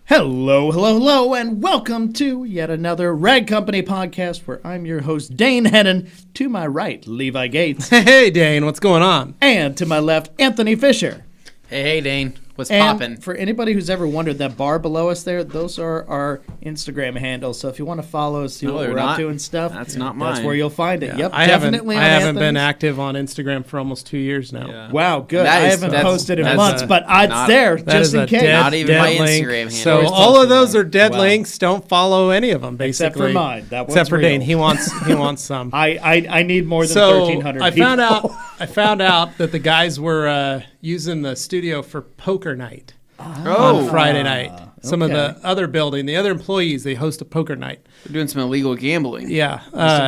Hello, and welcome to yet another Rag Company podcast where I'm your host, Dane Hennon. To my right, Levi Gates. Hey, Dane, what's going on? And to my left, Anthony Fisher. Hey, Dane, what's And poppin'? for anybody who's ever wondered, that bar below us there, those are our Instagram handles. So if you want to follow us, see what we're up to and stuff, That's not mine. that's where you'll find it. Yeah. Yep, I definitely haven't on been Anthony's. active on Instagram for almost 2 years now. Yeah. Wow, good. That I is- haven't that's- posted in that's months, a- but it's not- there That just is in a case. dead, Not even dead my link. Instagram handle. So Always all posted of those there. are dead Wow. links. Don't follow any of them, basically. Except for mine. That one's Except for real. Dane. He wants some. I need more than So 1,300 I people. found out that the guys were using the studio for poker night Oh, on Friday night. Some of okay. the other building, the other employees, they host a poker night. we're doing some illegal gambling. Yeah.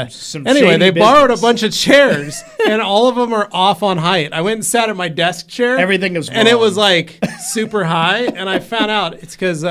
Some Anyway, shady they borrowed a business. bunch of chairs, and all of them are off on height. I went and sat at my desk chair. Everything is and it wrong. was like super high. And I found out it's because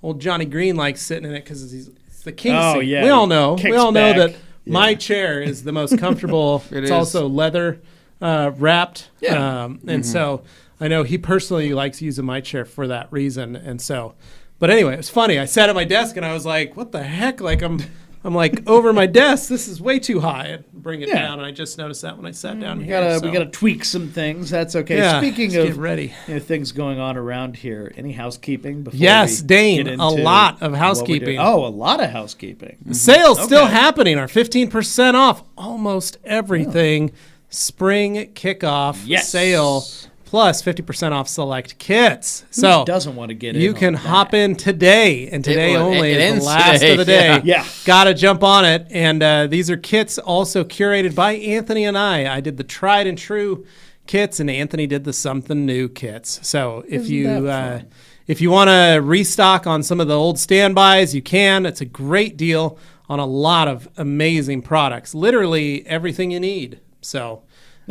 old Johnny Green likes sitting in it because it's the king Oh, seat. yeah. We all know. Kicks We all know back. that my chair is the most comfortable. It It's is. also leather wrapped. Yeah. And so I know he personally likes using my chair for that reason. And so, but anyway, it was funny. I sat at my desk and I was like, what the heck? Like I'm like over my desk. This is way too high. And bring it Yeah. down. And I just noticed that when I sat down We here. gotta so. we gotta tweak some things. That's okay. Yeah, Speaking let's of get ready. things going on around here, any housekeeping? Before Yes, we Dane, get a into lot of what we're housekeeping. doing? Oh, a lot of housekeeping. The sale's still Okay. happening. Our 15% off almost everything. Spring kickoff Yes. sale plus 50% off select kits. Who So doesn't want to get in? you can on hop that? in today, and today will. only It is the ends last today, of the day. Yeah. Gotta jump on it. And these are kits also curated by Anthony and I. I did the tried and true kits, and Anthony did the something new kits. So if Isn't that fun? if you want to restock on some of the old standbys, you can. It's a great deal on a lot of amazing products. Literally everything you need. So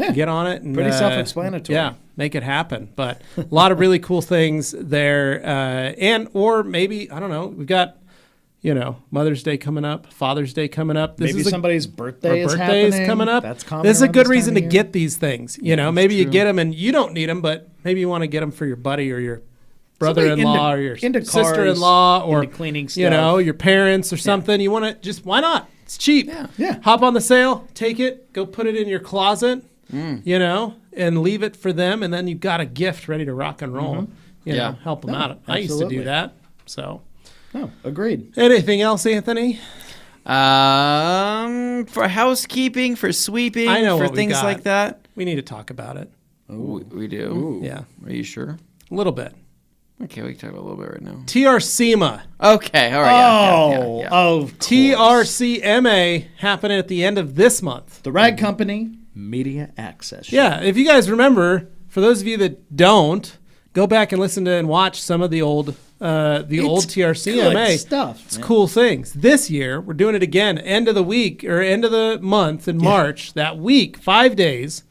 Yeah. get on it. And, Pretty self-explanatory. Yeah, make it happen. But a lot of really cool things there. Or maybe, I don't know, we've got, Mother's Day coming up, Father's Day coming up. Maybe somebody's birthday is birthday happening. is coming up. That's common. This is a around good this reason time to of year. get these things. Maybe you true. get them and you don't need them, but maybe you want to get them for your buddy or your brother-in-law or your into cars, sister-in-law or into cleaning stuff. your parents or something. You want to just, why not? It's cheap. Yeah. Hop on the sale, take it, go put it in your closet, and leave it for them, and then you've got a gift ready to rock and roll. Help them out. I used to do that. So, agreed. anything else, Anthony? For housekeeping, for sweeping, I know for what we things got. like that. We need to talk about it. We do. Yeah, Are you sure? a little bit. Okay, we can talk about a little bit right now. TRCMA. Okay, all right. Yeah. Of course. TRCMA happening at the end of this month. The Rag Company Media Access Show. Yeah, if you guys remember, for those of you that don't, go back and listen to and watch some of the old TRCMA good stuff. It's cool things. This year, we're doing it again, end of the week or end of the month in March. That week, 5 days,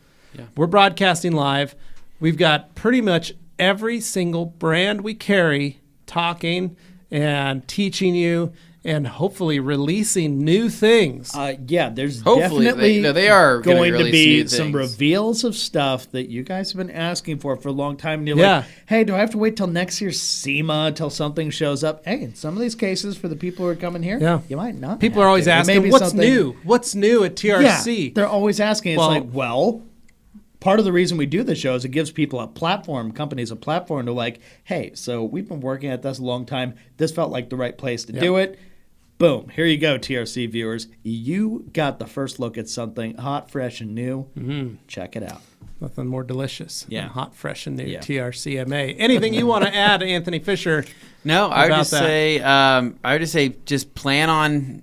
we're broadcasting live. We've got pretty much every single brand we carry talking and teaching you and hopefully releasing new things. There's Hopefully, definitely they are gonna going to release be new some things. reveals of stuff that you guys have been asking for a long time. And you're Yeah. like, hey, do I have to wait till next year's SEMA until something shows up? Hey, in some of these cases, for the people who are coming here, you might not. People have are always to. It may asking, be what's something- new? What's new at TRC? Yeah, they're always asking. It's part of the reason we do this show is it gives people a platform, companies a platform to like, hey, so we've been working at this a long time. This felt like the right place to do it. Boom. Here you go, TRC viewers. You got the first look at something hot, fresh, and new. Mm-hmm. Check it out. Nothing more delicious than hot, fresh, and new TRCMA. TRCMA. Anything you want to add, Anthony Fisher? No, I would about just that? say, just plan on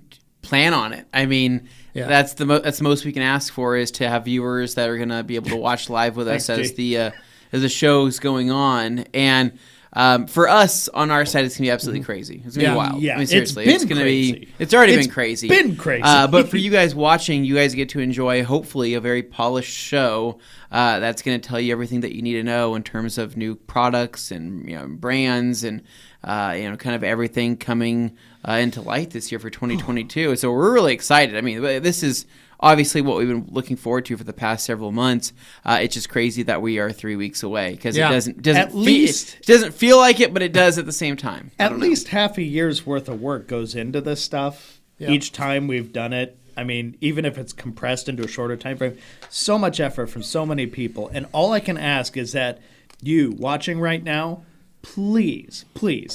it. I mean, that's the most we can ask for is to have viewers that are going to be able to watch live with us as the show's going on. And for us on our side, it's going to be absolutely crazy. It's going to be wild. Yeah, I mean, seriously, it's going to crazy. be. It's already It's been crazy. been crazy. But for you guys watching, you guys get to enjoy hopefully a very polished show that's going to tell you everything that you need to know in terms of new products and brands and kind of everything coming into light this year for 2022. So we're really excited. I mean, this is obviously what we've been looking forward to for the past several months. It's just crazy that we are 3 weeks away because it doesn't feel like it, but it does at the same time. At least half a year's worth of work goes into this stuff. Each time we've done it. I mean, even if it's compressed into a shorter time frame, so much effort from so many people. And all I can ask is that you watching right now, please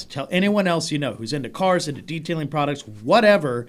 tell anyone else you know who's into cars, into detailing products, whatever.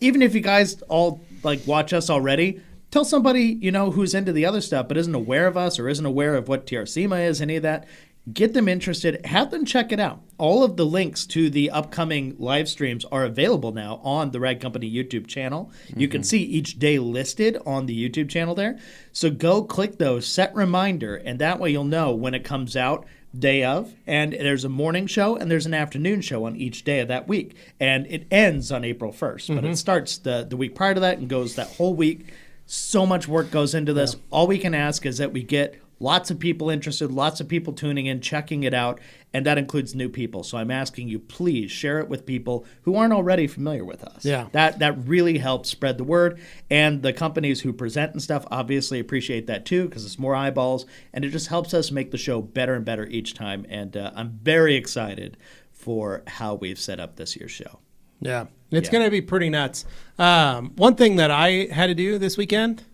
Even if you guys all watch us already, tell somebody you know who's into the other stuff but isn't aware of us or isn't aware of what TRCMA is, any of that. Get them interested. Have them check it out. All of the links to the upcoming live streams are available now on the Rag Company YouTube channel. Mm-hmm. You can see each day listed on the YouTube channel there. So go click those, set reminder, and that way you'll know when it comes out day of. And there's a morning show and there's an afternoon show on each day of that week. And it ends on April 1st, but it starts the week prior to that and goes that whole week. So much work goes into this. All we can ask is that we get lots of people interested, lots of people tuning in, checking it out, and that includes new people. So I'm asking you, please share it with people who aren't already familiar with us. Yeah. That really helps spread the word, and the companies who present and stuff obviously appreciate that too because it's more eyeballs, and it just helps us make the show better and better each time, and I'm very excited for how we've set up this year's show. Yeah, it's going to be pretty nuts. One thing that I had to do this weekend,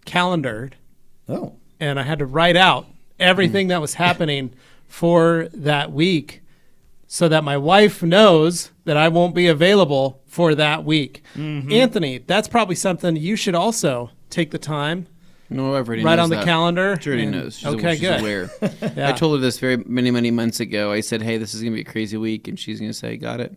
calendared. Oh. And I had to write out everything that was happening for that week so that my wife knows that I won't be available for that week. Mm-hmm. Anthony, that's probably something you should also take the time. No, everybody right knows on the that. calendar. She already knows. She's good. Aware. I told her this many months ago. I said, hey, this is going to be a crazy week. And she's going to say, got it.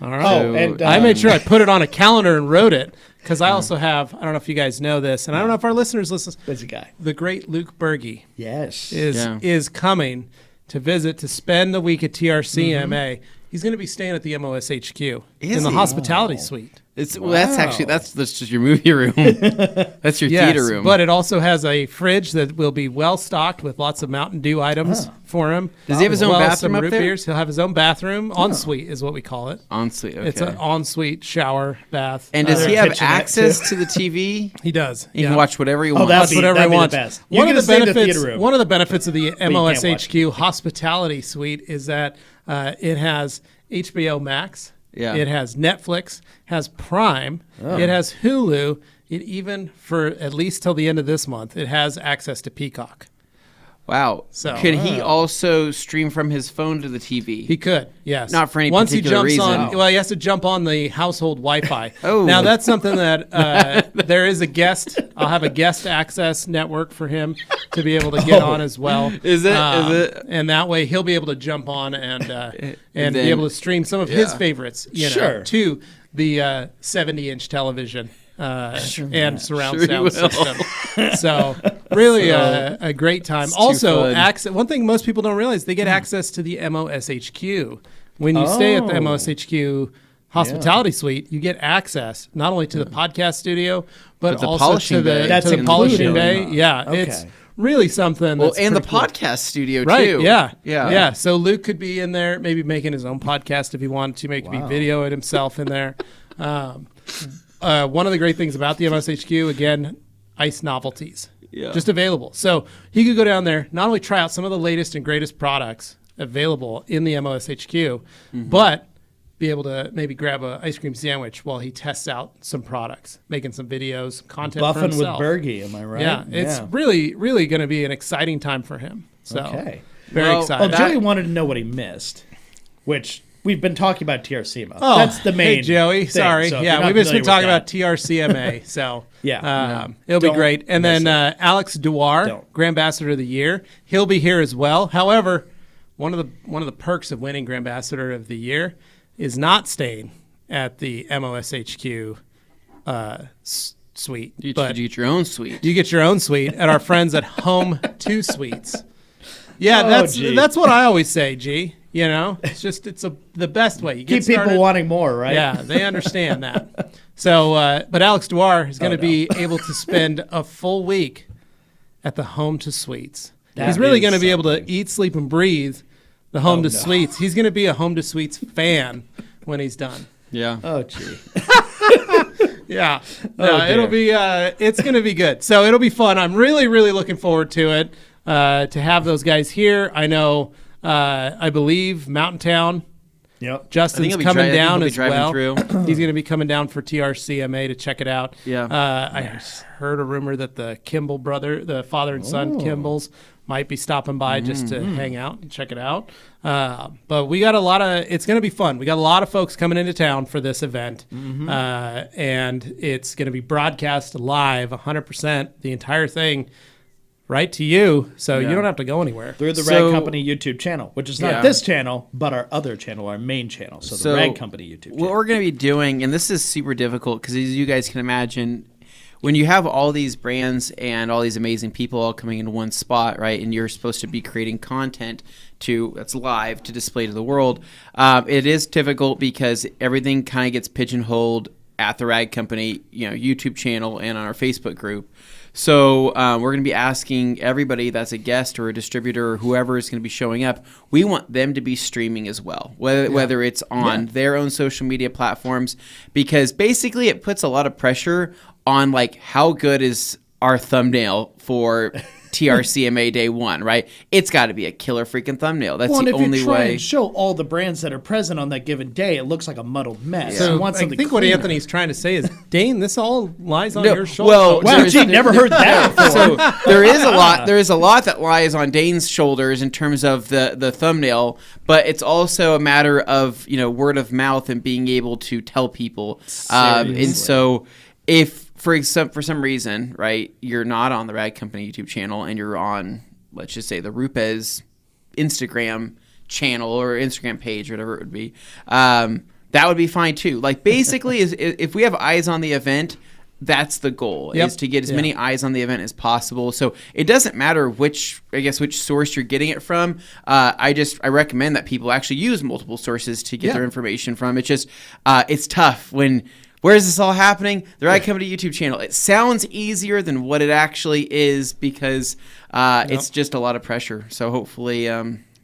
All right. So, I made sure I put it on a calendar and wrote it because I also have, I don't know if you guys know this, and I don't know if our listeners listen. Busy guy. The great Luke Berge is coming to visit to spend the week at TRCMA. He's going to be staying at the MOSHQ in the hospitality suite. That's just your movie room. That's your theater room. But it also has a fridge that will be well stocked with lots of Mountain Dew items for him. Does he have his own bathroom up root there? Beers. He'll have his own bathroom. Ensuite is what we call it. Ensuite, okay. It's an ensuite shower, bath. And does he have access to the TV? He does. He can watch whatever he wants. that'd be whatever he wants. the best. One of the benefits of the MOSHQ hospitality suite is that it has HBO Max. Yeah. It has Netflix, has Prime, it has Hulu. It even, for at least till the end of this month, it has access to Peacock. Wow. So could he also stream from his phone to the TV? He could, yes. Not for any Once particular he jumps reason. on, well, he has to jump on the household Wi-Fi. Oh. Now that's something that there is a guest. I'll have a guest access network for him to be able to get on as well. Is it? And that way he'll be able to jump on and be able to stream some of his favorites, to the 70-inch television. And surround sound system. So really a great time. Also, one thing most people don't realize, they get access to the MOSHQ. When you stay at the MOSHQ hospitality suite, you get access not only to the podcast studio, but also to the polishing bay. It's really something. Well, and the podcast studio too. Right? Yeah. So Luke could be in there, maybe making his own podcast if he wanted to. Maybe video it himself in there. One of the great things about the MOSHQ, again, ice novelties, just available. So he could go down there, not only try out some of the latest and greatest products available in the MOSHQ, but be able to maybe grab an ice cream sandwich while he tests out some products, making some videos, content for himself. Buffing with Bergie, am I right? Yeah, it's really, really going to be an exciting time for him. So very excited. Well, Joey wanted to know what he missed, which... We've been talking about TRCMA. Oh, that's the main. Hey, Joey. thing. Sorry. So We've just been talking about TRCMA. So it'll be great. And then Alex Dewar, Grand Ambassador of the Year, he'll be here as well. However, one of the perks of winning Grand Ambassador of the Year is not staying at the MOSHQ suite. You get your own suite. You get your own suite at our friends at Home 2 Suites. Yeah, that's what I always say, G. It's the best way. You keep people wanting more, right? Yeah, they understand that. So, but Alex Dewar is going to be able to spend a full week at the Home 2 Suites. He's really going to be able to eat, sleep, and breathe the Home 2 Suites. He's going to be a Home 2 Suites fan when he's done. Yeah. Oh, gee. Yeah. It'll be. It's going to be good. So it'll be fun. I'm really, really looking forward to it. To have those guys here. I know. I believe Mountain Town. Yep. Justin's coming down as well. Through. He's going to be coming down for TRCMA to check it out. Yeah. I heard a rumor that the Kimball brother, the father and son Kimballs, might be stopping by just to hang out and check it out. But we got it's going to be fun. We got a lot of folks coming into town for this event. And it's going to be broadcast live 100%, the entire thing. Right to you, so you don't have to go anywhere. Through the Rag Company YouTube channel, which is not this channel, but our other channel, our main channel. So the Rag Company YouTube channel. What we're going to be doing, and this is super difficult because as you guys can imagine, when you have all these brands and all these amazing people all coming into one spot, right, and you're supposed to be creating content that's live to display to the world, it is difficult because everything kind of gets pigeonholed at the Rag Company, YouTube channel and on our Facebook group. So we're going to be asking everybody that's a guest or a distributor or whoever is going to be showing up, we want them to be streaming as well, whether it's on their own social media platforms, because basically it puts a lot of pressure on how good is our thumbnail for TRCMA Day 1, right? It's got to be a killer freaking thumbnail. That's the only way. If you try and show all the brands that are present on that given day, it looks like a muddled mess. So you want I something think cleaner. what Anthony's trying to say is, Dane, this all lies on your shoulders. Well, wow, gee, never heard that before. So there is a lot. There is a lot that lies on Dane's shoulders in terms of the thumbnail, but it's also a matter of word of mouth and being able to tell people. And so if for some reason, right, you're not on the Rag Company YouTube channel and you're on, let's just say, the Rupes Instagram channel or Instagram page, whatever it would be, that would be fine too. Basically, if we have eyes on the event, that's the goal, is to get as many eyes on the event as possible. So it doesn't matter which source you're getting it from. I recommend that people actually use multiple sources to get their information from. It's just it's tough when Where is this all happening? They're not coming to YouTube channel. It sounds easier than what it actually is because it's just a lot of pressure. So hopefully...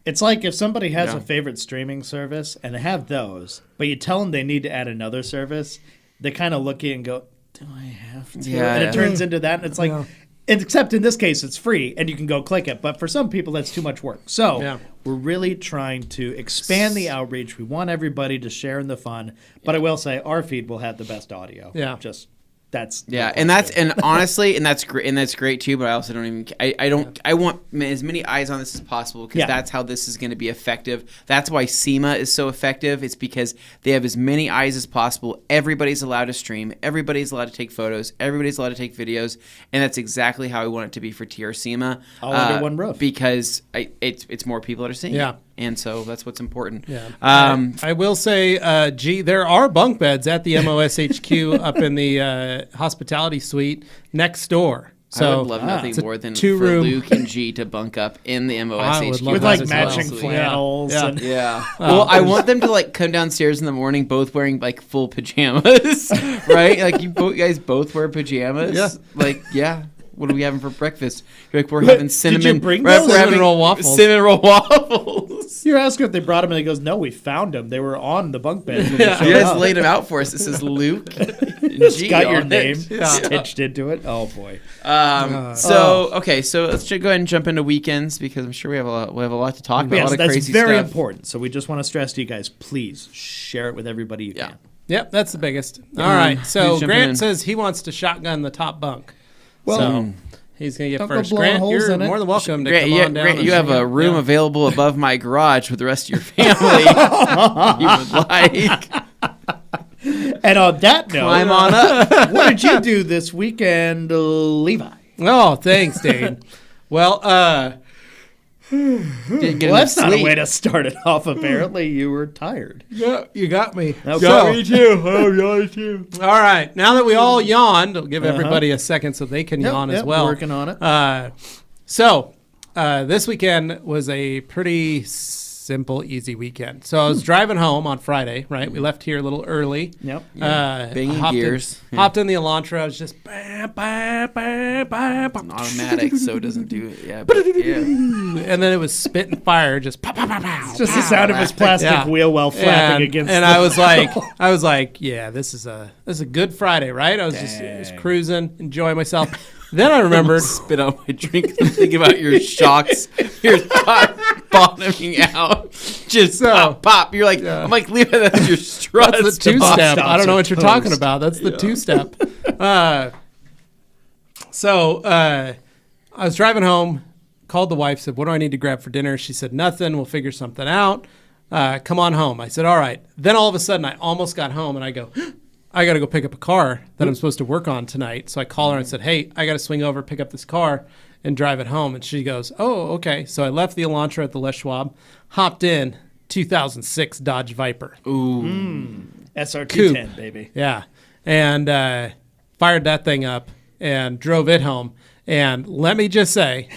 it's like if somebody has a favorite streaming service and they have those, but you tell them they need to add another service, they kind of look at you and go, do I have to? Yeah. And it turns into that, and it's like... Except in this case, it's free, and you can go click it. But for some people, that's too much work. So we're really trying to expand the outreach. We want everybody to share in the fun. But I will say our feed will have the best audio. Yeah. Just that's and honestly, and that's great too. But I also don't even I want as many eyes on this as possible because that's how this is going to be effective. That's why SEMA is so effective. It's because they have as many eyes as possible. Everybody's allowed to stream. Everybody's allowed to take photos. Everybody's allowed to take videos, and that's exactly how I want it to be for TRCMA. All under one roof because it's more people that are seeing it. And so that's what's important. Yeah. I will say, there are bunk beds at the MOSHQ up in the hospitality suite next door. So I would love nothing more than for Luke and G to bunk up in the MOSHQ. With like matching flannels. Well, I want them to like come downstairs in the morning both wearing like full pajamas, right? Like you guys both wear pajamas. Yeah. Like, what are we having for breakfast? You're like, we're having cinnamon. Did you bring those? Cinnamon roll waffles. Cinnamon roll waffles. You're asking if they brought them, and he goes, "No, we found them. They were on the bunk bed." You guys laid them out for us. It says Luke. It's got your name stitched into it. Oh boy. So let's go ahead and jump into weekends because I'm sure we have a lot to talk about. Yes, a lot of that's crazy very stuff. important. So we just want to stress to you guys, please share it with everybody you can. Yep, that's the biggest. All right. So Grant says he wants to shotgun the top bunk. Well. So he's going to get Don't first. go blowing Grant, holes you're in it. more than welcome to Grant, come on down. Grant, and you have check a out. room available above my garage with the rest of your family. You would like. And on that note, Climb on up. what did you do this weekend, Levi? Oh, thanks, Dane. Well, Didn't get Well, enough that's not a sleep. way to start it off. Apparently, you were tired. yeah, you got me. Okay. So- too. Oh, me too. All right. Now that we all yawned, I'll give everybody a second so they can yawn as well. Working on it. So this weekend was a pretty simple, easy weekend. So I was driving home on Friday, right? We left here a little early. Yep. Banging gears. Hopped in the Elantra. I was just Automatic, so it doesn't do it. Yeah, but, and then it was spitting fire, just pow, pow, pow, pow. It's just the sound of his plastic wheel well flapping against. And I was like, yeah, this is a good Friday, right? I was just cruising, enjoying myself. Then I remembered. Spit out my drink and think about your shocks. Your bottoming out. Just pop, pop. You're like, I'm like, leave it as your struts. That's the two-step. I don't know what you're talking about. That's the two-step. So I was driving home, called the wife, said, what do I need to grab for dinner? She said, nothing. We'll figure something out. Come on home. I said, all right. Then all of a sudden, I almost got home, and I go, I got to go pick up a car that I'm supposed to work on tonight. So I call her and said, hey, I got to swing over, pick up this car, and drive it home. And she goes, oh, okay. So I left the Elantra at the Les Schwab, hopped in, 2006 Dodge Viper. Ooh. SRT10, baby. Yeah. And fired that thing up and drove it home. And let me just say,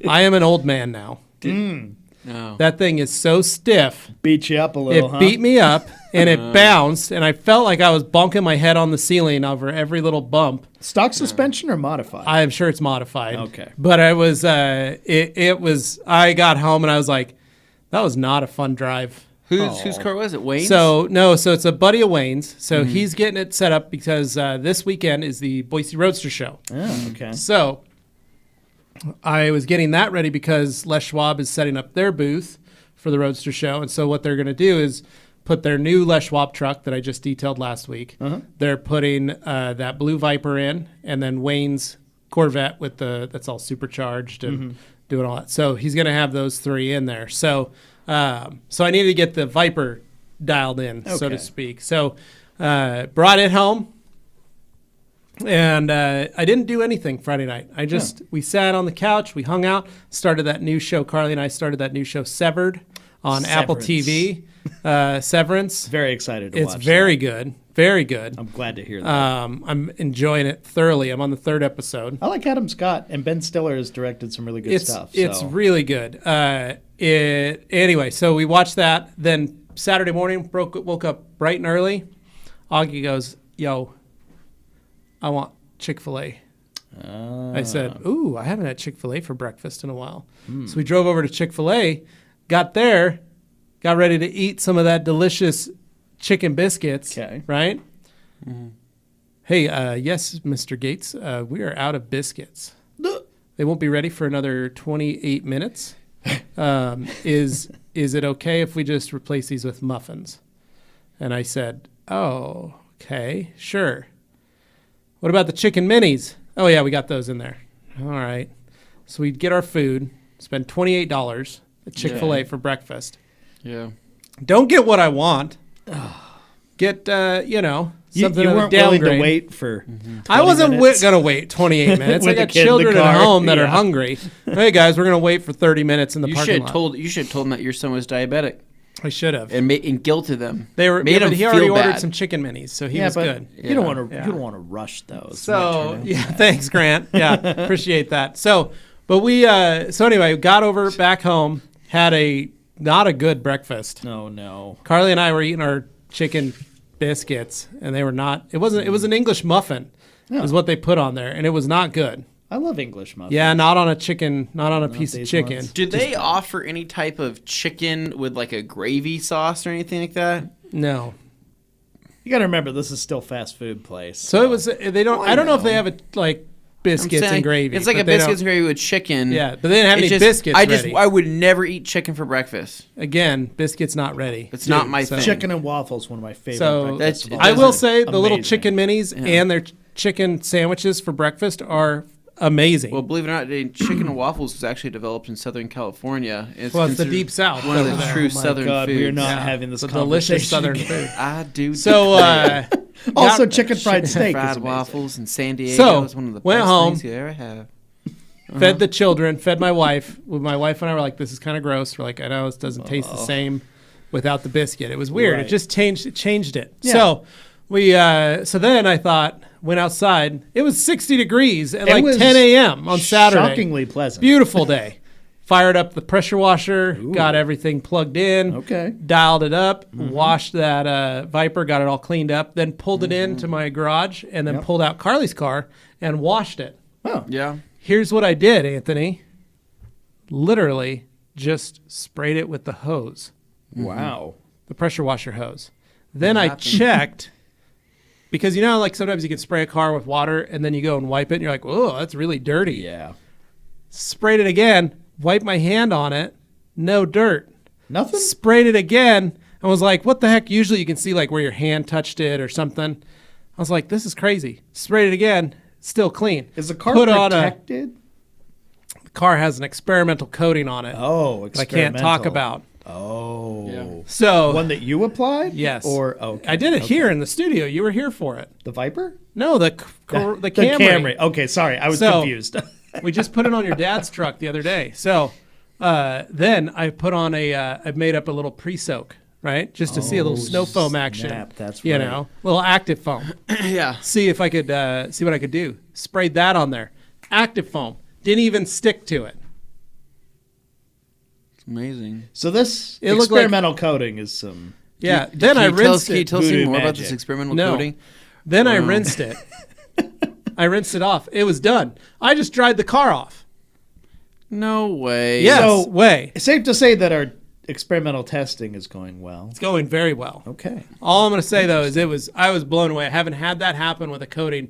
I am an old man now. No. That thing is so stiff. Beat you up a little, It beat me up, and it bounced, and I felt like I was bonking my head on the ceiling over every little bump. Stock suspension or modified? I'm sure it's modified. Okay. But I was, it was, I got home, and I was like, that was not a fun drive. Whose car was it? Wayne's? So it's a buddy of Wayne's. So he's getting it set up because this weekend is the Boise Roadster Show. Oh, okay. So I was getting that ready because Les Schwab is setting up their booth for the Roadster Show. And so what they're going to do is put their new Les Schwab truck that I just detailed last week. They're putting that blue Viper in, and then Wayne's Corvette with that's all supercharged and doing all that. So he's going to have those three in there. So I needed to get the Viper dialed in, so to speak. So brought it home. And I didn't do anything Friday night. We sat on the couch, we hung out, started that new show. Carly and I started that new show, Severed, on Apple TV. Severance. Very excited to watch. It's very good. Very good. I'm glad to hear that. I'm enjoying it thoroughly. I'm on the third episode. I like Adam Scott, and Ben Stiller has directed some really good stuff. It's really good. Anyway, so we watched that. Then Saturday morning, woke up bright and early. Augie goes, yo, I want Chick-fil-A. I said, ooh, I haven't had Chick-fil-A for breakfast in a while. So we drove over to Chick-fil-A, got there, got ready to eat some of that delicious chicken biscuits, right? Mm-hmm. Hey, yes, Mr. Gates, we are out of biscuits. They won't be ready for another 28 minutes. Is it okay if we just replace these with muffins? And I said, oh, okay, sure. What about the chicken minis? Oh, yeah, we got those in there. All right. So we'd get our food, spend $28 at Chick-fil-A for breakfast. Yeah. Don't get what I want. Get, something you of weren't a downgrade. willing to wait for I wasn't minutes? going to wait 28 minutes. I With got the kid in the children at car. home that are hungry. Hey, guys, we're going to wait for 30 minutes in the parking lot. You should have told them that your son was diabetic I should have. and guilted them. They were. Made But him he already feel ordered bad. some chicken minis, so he Yeah, was but good. you don't want to. Yeah. You don't want to rush those. So thanks, Grant. Yeah, appreciate that. So, but we. So anyway, got over back home, had not a good breakfast. No. Carly and I were eating our chicken biscuits, and they were not. It wasn't. It was an English muffin, is what they put on there, and it was not good. I love English muffins. Yeah, not on a chicken, not on a piece of these chicken. ones. Did they offer any type of chicken with like a gravy sauce or anything like that? No. You got to remember, this is still fast food place. So it was. They don't. I don't know if they have biscuits and gravy. It's like a but they biscuits don't- and gravy with chicken. Yeah, but they didn't have It's any just- biscuits. I would never eat chicken for breakfast. Again, biscuits not ready. It's not my so- thing. Chicken and waffles, one of my favorite. So breakfasts of all I will time. say the little Amazing. chicken minis and their chicken sandwiches for breakfast are amazing. Well, believe it or not, chicken and waffles was actually developed in Southern California. It's the considered deep south. one of the over there. true Oh my Southern God, foods. we are not Yeah. having this It's a delicious conversation southern again. food. I do. So Also, got- chicken fried steak is fried amazing. waffles in San Diego So, is one of the went best home. things you ever have. fed the children, fed my wife. My wife and I were like, "This is kind of gross." We're like, "I know it doesn't taste the same without the biscuit." It was weird. Right. It just changed it. Yeah. So we so then I thought went outside. It was 60 degrees at It like was 10 a.m. on Saturday. Shockingly pleasant. Beautiful day. Fired up the pressure washer, got everything plugged in. Okay. Dialed it up, washed that Viper, got it all cleaned up, then pulled it into my garage, and then pulled out Carly's car and washed it. Oh, Yeah. Here's what I did, Anthony. Literally just sprayed it with the hose, wow. the pressure washer hose. Then I checked, because like sometimes you can spray a car with water and then you go and wipe it and you're like, oh, that's really dirty. Yeah. Sprayed it again, wiped my hand on it, no dirt. Nothing? Sprayed it again and was like, what the heck? Usually you can see like where your hand touched it or something. I was like, this is crazy. Sprayed it again, still clean. Is the car Put protected? The car has an experimental coating on it Oh, that I can't talk experimental. about. Oh. Yeah. So One that you applied? yes, Or, okay. I did it here in the studio. You were here for it. The Viper? No, the Camry. Camry. Okay, sorry. I was So- confused. We just put it on your dad's truck the other day. So then I put on I made up a little pre-soak, right? Just to see a little snow foam action. snap, that's You right. know, little active foam. Yeah. See if I could see what I could do. Sprayed that on there. Active foam. Didn't even stick to it. It's amazing. So this It looked like- experimental coating is some... Yeah. Then I rinsed Can you it. tell us any Voodoo more about magic. this experimental No. coating? Then I rinsed it. I rinsed it off. It was done. I just dried the car off. No way. Yes, So- way. It's safe to say that our experimental testing is going well. It's going very well. Okay. All I'm going to say though is I was blown away. I haven't had that happen with a coating,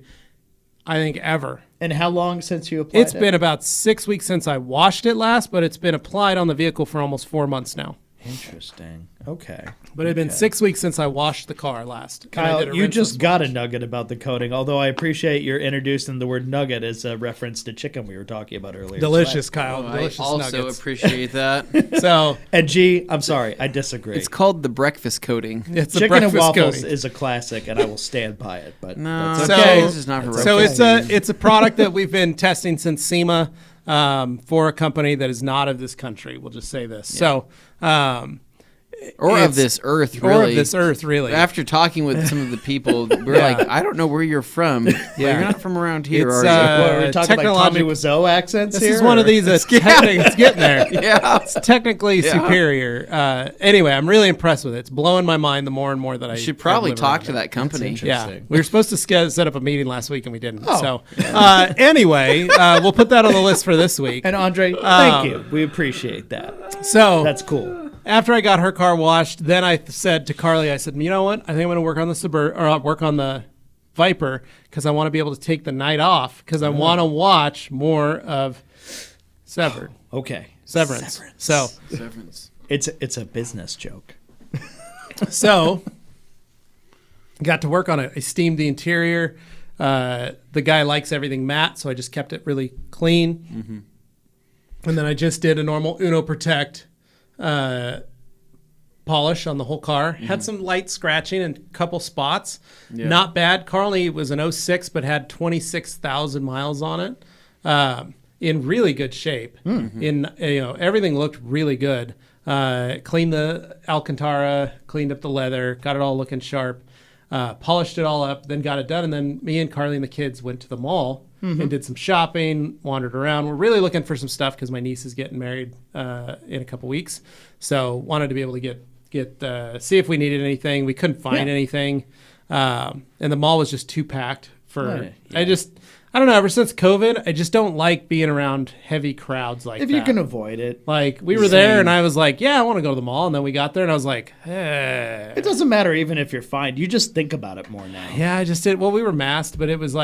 I think, ever. And how long since you applied It's been about 6 weeks since I washed it last, but it's been applied on the vehicle for almost 4 months now. Interesting. Okay. But it's been 6 weeks since I washed the car last. And I did Kyle, a you rinseless just got a wash. nugget about the coating, although I appreciate your introducing the word nugget as a reference to chicken we were talking about earlier. Delicious, So Kyle. I Delicious also nuggets. appreciate that. So and G, I'm sorry, I disagree. It's called the breakfast coating. it's a Chicken and breakfast waffles coating. is a classic, and I will stand by it. But No, that's So- okay. this is not for So breakfast. it's a product that we've been testing since SEMA for a company that is not of this country. We'll just say this. So Or of this earth, really. Or of this earth, really. After talking with some of the people, we're like, I don't know where you're from. You're not from around here, are you? We're talking like Tommy Wiseau accents this here? This is one of these that's it's getting there. Yeah. It's technically superior. Anyway, I'm really impressed with it. It's blowing my mind the more and more that I should probably talk to that company. Yeah. We were supposed to set up a meeting last week and we didn't. Anyway, we'll put that on the list for this week. And Andre, thank you. We appreciate that. So that's cool. After I got her car washed, then I said to Carly, I said, you know what? I think I'm going to work on the work on the Viper because I want to be able to take the night off because I want to watch more of Severance. Okay. Severance. So Severance. It's a business joke. So got to work on it. I steamed the interior. The guy likes everything matte, so I just kept it really clean. Mm-hmm. And then I just did a normal Uno Protect polish on the whole car. Mm-hmm. Had some light scratching and a couple spots. Yeah. Not bad. Carly was an 06, but had 26,000 miles on it. In really good shape. Mm-hmm. Everything looked really good. Cleaned the Alcantara, cleaned up the leather, got it all looking sharp. Polished it all up, then got it done, and then me and Carly and the kids went to the mall and did some shopping, wandered around. We're really looking for some stuff because my niece is getting married in a couple weeks, so wanted to be able to get see if we needed anything. We couldn't find anything, and the mall was just too packed for. I don't know. Ever since COVID, I just don't like being around heavy crowds like that. If you can avoid it. Like, we were there, and I was like, yeah, I want to go to the mall. And then we got there, and I was like, It doesn't matter even if you're fine. You just think about it more now. Yeah, I just did. Well, we were masked, but it was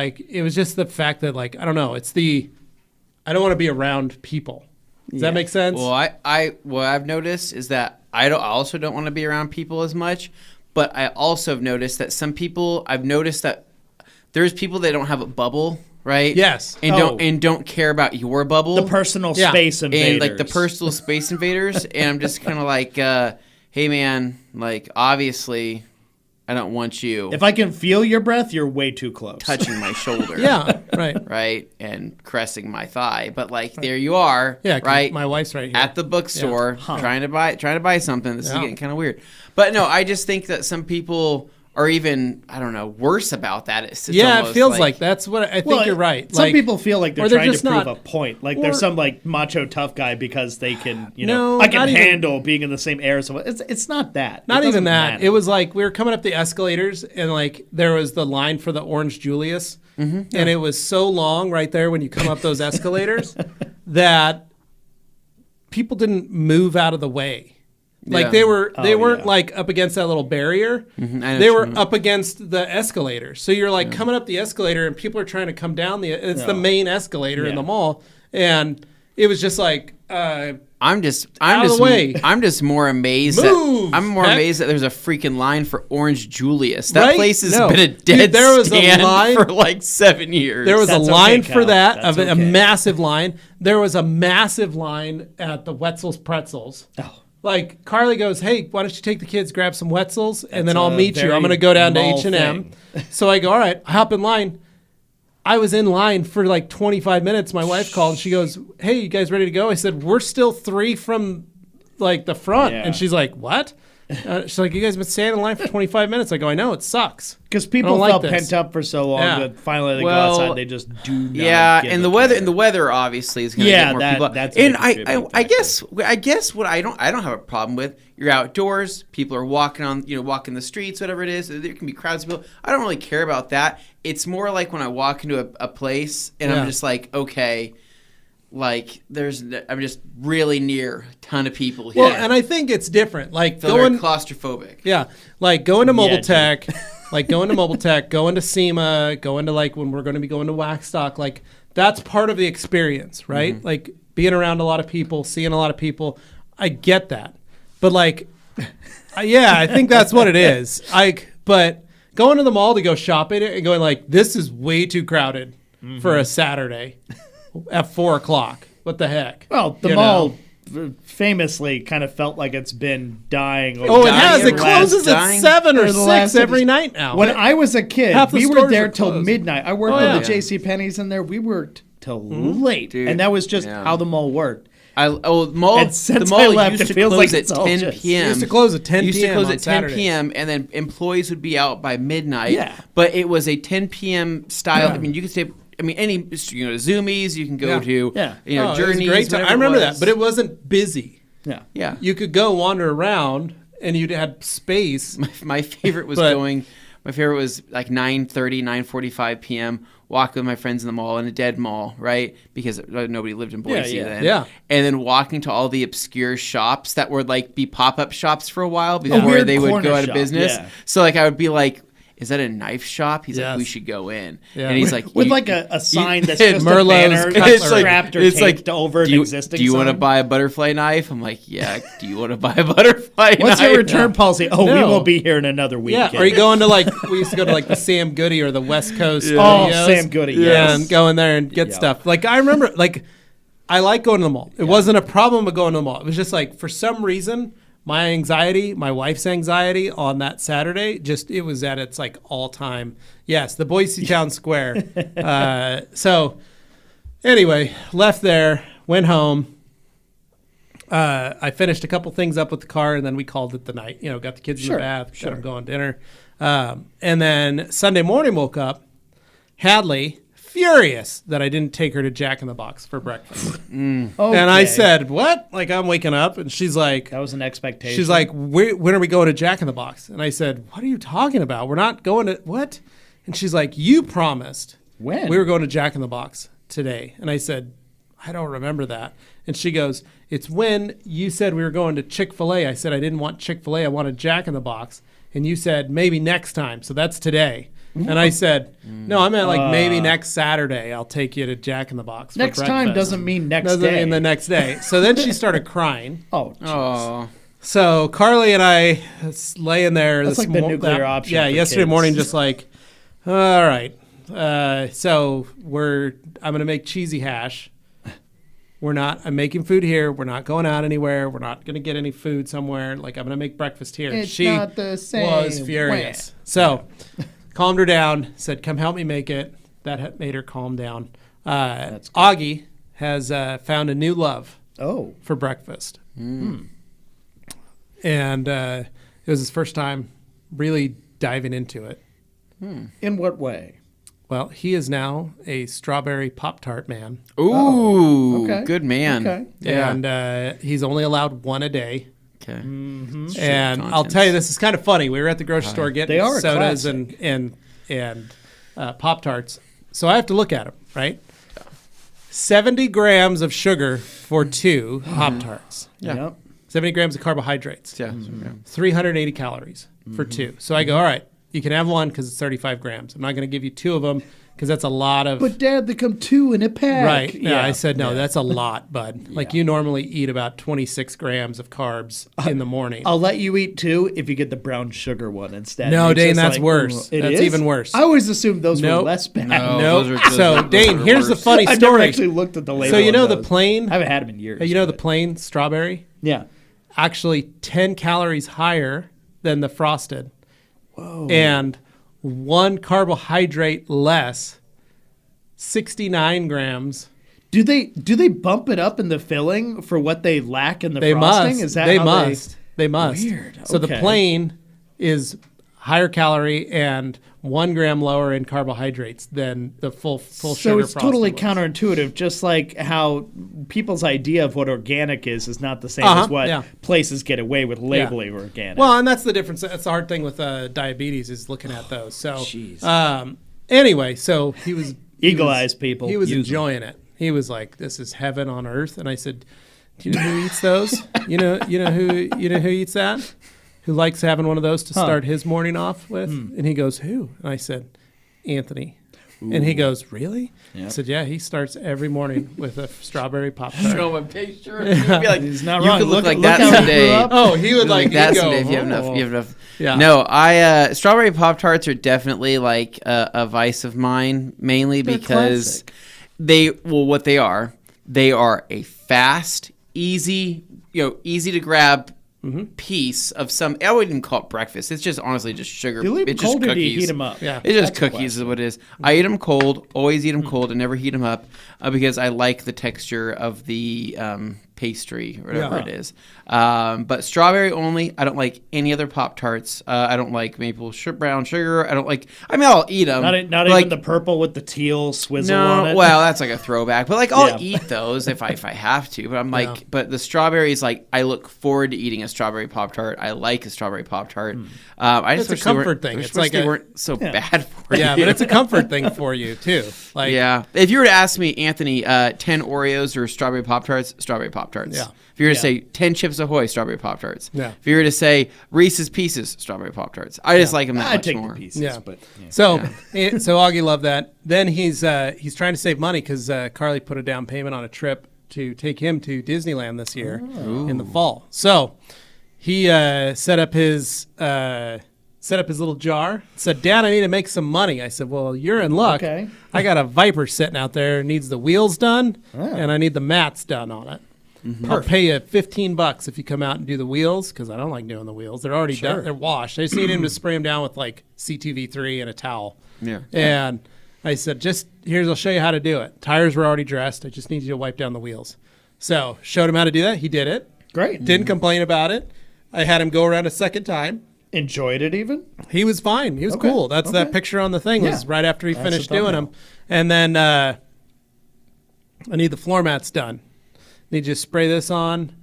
just the fact that, like, I don't know. I don't want to be around people. Does that make sense? Well, what I've noticed is that I also don't want to be around people as much. But I also have noticed that I've noticed that there's people that don't have a bubble. Right. Yes. And don't care about your bubble. The personal space invaders. And like the personal space invaders. And I'm just kind of like, hey man, like obviously, I don't want you. If I can feel your breath, you're way too close. Touching my shoulder. Yeah. Right. Right. And caressing my thigh. But like there you are. Yeah. Right. My wife's right here at the bookstore trying to buy something. This is getting kind of weird. But no, I just think that some people or even, I don't know, worse about that. It's it feels like that's what I think you're right. Some people feel like they're trying to prove a point. Like there's some like macho tough guy because they can, I can handle being in the same air. So it's not that. Not even that. Matter. It was like we were coming up the escalators and like there was the line for the Orange Julius. Mm-hmm. And it was so long right there when you come up those escalators that people didn't move out of the way. Like they weren't like up against that little barrier. Mm-hmm. They were up against the escalator. So you're like coming up the escalator and people are trying to come down it's the main escalator in the mall. And it was just like I'm just more amazed amazed that there's a freaking line for Orange Julius. That place has been a dead stand for like 7 years. There was a line for that, a massive line. There was a massive line at the Wetzel's Pretzels. Oh. Like, Carly goes, hey, why don't you take the kids, grab some Wetzels, and then I'll meet you. I'm going to go down to H&M. So I go, all right, I hop in line. I was in line for like 25 minutes. My wife called, and she goes, hey, you guys ready to go? I said, we're still 3 from, like, the front. Yeah. And she's like, what? She's like, you guys have been standing in line for 25 minutes. I go, I know, it sucks. Because people felt pent up for so long that finally they go outside, they just do not. Yeah, and the weather obviously is going to get more people. That's and I guess what I don't have a problem with. You're outdoors, people are walking the streets, whatever it is. There can be crowds of people. I don't really care about that. It's more like when I walk into a place and I'm just like, okay. Like I'm just really near a ton of people here. Well, and I think it's different. Like going claustrophobic. Yeah, like going to Mobile Tech, going to SEMA, going to like when we're going to be going to Waxstock. Like that's part of the experience, right? Mm-hmm. Like being around a lot of people, seeing a lot of people. I get that, but like, I think that's what it is. But going to the mall to go shopping and going like, this is way too crowded for a Saturday. At 4:00. What the heck? Well, the mall famously kind of felt like it's been dying. It has. It closes at 7 or 6 every night now. When I was a kid, we were there till midnight. I worked at the JCPenney's in there. We worked till late. Dude, and that was just how the mall worked. And The since mall I left, used it to feels close like at it's all 10 just- p.m. It used to close at 10 Used to p.m. close on at 10 Saturdays. p.m. and then employees would be out by midnight. Yeah. But it was a 10 p.m. style. I mean, you could stay. I mean, any Zoomies you can go Yeah. to. Yeah. Oh, it was a Journeys. great time. whatever I remember it that, was. but it wasn't busy. Yeah. Yeah. You could go wander around, and you'd had space. My favorite was But- going. My favorite was like 9:30, 9:45 p.m. Walking with my friends in the mall, in a dead mall, right? Because nobody lived in Boise yeah. then. Yeah. And then walking to all the obscure shops that would like be pop-up shops for a while before weird they would corner go out of shop, business. yeah. So like I would be like, "Is that a knife shop?" He's like, Yes. "We should go in." Yeah. And he's like, With "You- like a sign that's you- just Merlot's a banner Cutlery. that's strapped or taped over an existing Do you want to sign. buy a butterfly knife?" I'm like, "Yeah." Do you want to buy a butterfly knife? What's your return policy? Oh, we No. will be here in another week. Yeah, kid. or you go into we used to go to like the Sam Goody or the West Coast. Oh, Studios. Sam Goody, Yeah, yes. and go in there and get Yeah. stuff. Like I remember, like I like going to the mall. It wasn't a problem of going to the mall. It was just like for some reason, my anxiety, my wife's anxiety on that Saturday, it was at its like all time. Yes, the Boise Town Square. So anyway, left there, went home. I finished a couple things up with the car, and then we called it the night. Got the kids in Sure, the bath, sure. got them going dinner. And then Sunday morning woke up, Hadley, furious that I didn't take her to Jack in the Box for breakfast. Okay. And I said, what? Like, I'm waking up, and she's like, that was an expectation. she's like, when are we going to Jack in the Box? And I said, what are you talking about? We're not going to, what? And she's like, you promised when we were going to Jack in the Box today. And I said, I don't remember that. And she goes, it's when you said we were going to Chick-fil-A. I said I didn't want Chick-fil-A. I wanted Jack in the Box. And you said maybe next time. So that's today. And I said, no, I meant like maybe next Saturday I'll take you to Jack in the Box. For next time breakfast." doesn't mean next Doesn't day. mean the next day. So then she started crying. Oh, jeez. Oh. So Carly and I laying there. That's like the nuclear option Yeah, for yesterday kids. morning, just like, all right. So I'm gonna make cheesy hash. I'm making food here. We're not going out anywhere. We're not gonna get any food somewhere. Like I'm gonna make breakfast here. It's she not the same was furious. way. So calmed her down. Said, "Come help me make it." That made her calm down. That's good. Augie has found a new love Oh. for breakfast. And it was his first time really diving into it. In what way? Well, he is now a strawberry Pop-Tart man. Ooh, okay. good man. Okay. Yeah. And he's only allowed one a day. Okay. And I'll tell you, this is kind of funny. We were at the grocery store getting They are a sodas classic. and Pop-Tarts. So I have to look at them, right? 70 grams of sugar for two Pop-Tarts. Yeah. Yep. 70 grams of carbohydrates. Yeah. 380 calories for two. So I go, all right, you can have one because it's 35 grams. I'm not going to give you two of them because that's a lot of. But Dad, they come two in a pack. Right. Yeah, I said, no, that's a lot, bud. Like Yeah. you normally eat about 26 grams of carbs in the morning. I'll let you eat two if you get the brown sugar one instead. No, It's Dane, just that's like, worse. It That's is? even worse. I always assumed those Nope. were less bad. No. Nope. those So, are Dane, here's the worse. funny I've never story. actually looked at the label. So you know on the those. plain, I haven't had them in years. you know the but- plain strawberry? Yeah. Actually 10 calories higher than the frosted. Whoa. And one carbohydrate less, 69 grams. Do they bump it up in the filling for what they lack in the They frosting? must. Is that they how must. They must. Weird. So the Okay. plain is higher calorie and 1 gram lower in carbohydrates than the full So sugar it's totally frosted ones. counterintuitive, just like how people's idea of what organic is not the same Uh-huh, as what yeah. places get away with labeling organic. Well, and that's the difference. That's the hard thing with diabetes is looking at those. So, Jeez. anyway, so he was Eagle eyes, people. He was Use them. enjoying it. He was like, "This is heaven on earth." And I said, "Do you know who eats those? you know who eats that? Who likes having one of those to start his morning off with?" And he goes, "Who?" And I said, "Anthony." And he goes, "Really?" I said, "Yeah, he starts every morning with a strawberry Pop-Tart." Show him a picture. You'd be like, He's not you wrong. could look like Look that how he grew someday. up. Oh, he would like that he'd go, someday if you have enough. "Oh." You have enough. Yeah. No, strawberry Pop-Tarts are definitely like a vice of mine, mainly They're because classic. what they are a fast, easy to grab piece of some. I wouldn't even call it breakfast. It's just honestly just sugar. Do you leave them It's just cold or do cookies. you heat them up? Yeah. It's just That's a cookies is question. what it is. I eat them cold. Always eat them cold and never heat them up because I like the texture of the pastry or whatever it is. But strawberry only. I don't like any other Pop-Tarts. I don't like maple brown sugar. I don't like. I mean, I'll eat them. Not even the purple with the teal swizzle on it. Well, that's like a throwback. But like, I'll eat those if I have to. But I'm like, but the strawberries, like, I look forward to eating a strawberry Pop-Tart. I like a strawberry Pop-Tart. I just It's a comfort thing. It's like they weren't so bad for you. Yeah, but it's a comfort thing for you too. Like, yeah. If you were to ask me, Anthony, 10 Oreos or strawberry Pop-Tarts, strawberry Pop-Tarts. Yeah. If you were to say 10 Chips Ahoy, strawberry Pop-Tarts. Yeah. If you were to say Reese's Pieces, strawberry Pop-Tarts. I just like them that I much take more. the pieces, Yeah. but So Augie loved that. Then he's trying to save money because Carly put a down payment on a trip to take him to Disneyland this year in the fall. So he set up his little jar. Said, "Dad, I need to make some money." I said, "Well, you're in luck. Okay. I got a Viper sitting out there. Needs the wheels done, and I need the mats done on it. I'll pay you $15 if you come out and do the wheels because I don't like doing the wheels. They're already done. They're washed. I just need him to spray them down with like CTV3 and a towel." Yeah. And I said, I'll show you how to do it. Tires were already dressed. I just need you to wipe down the wheels. So showed him how to do that. He did it. great. Didn't complain about it. I had him go around a second time. Enjoyed it even? He was fine. He was cool. That's that picture on the thing was right after he finished doing them. And then I need the floor mats done. Need you to spray this on,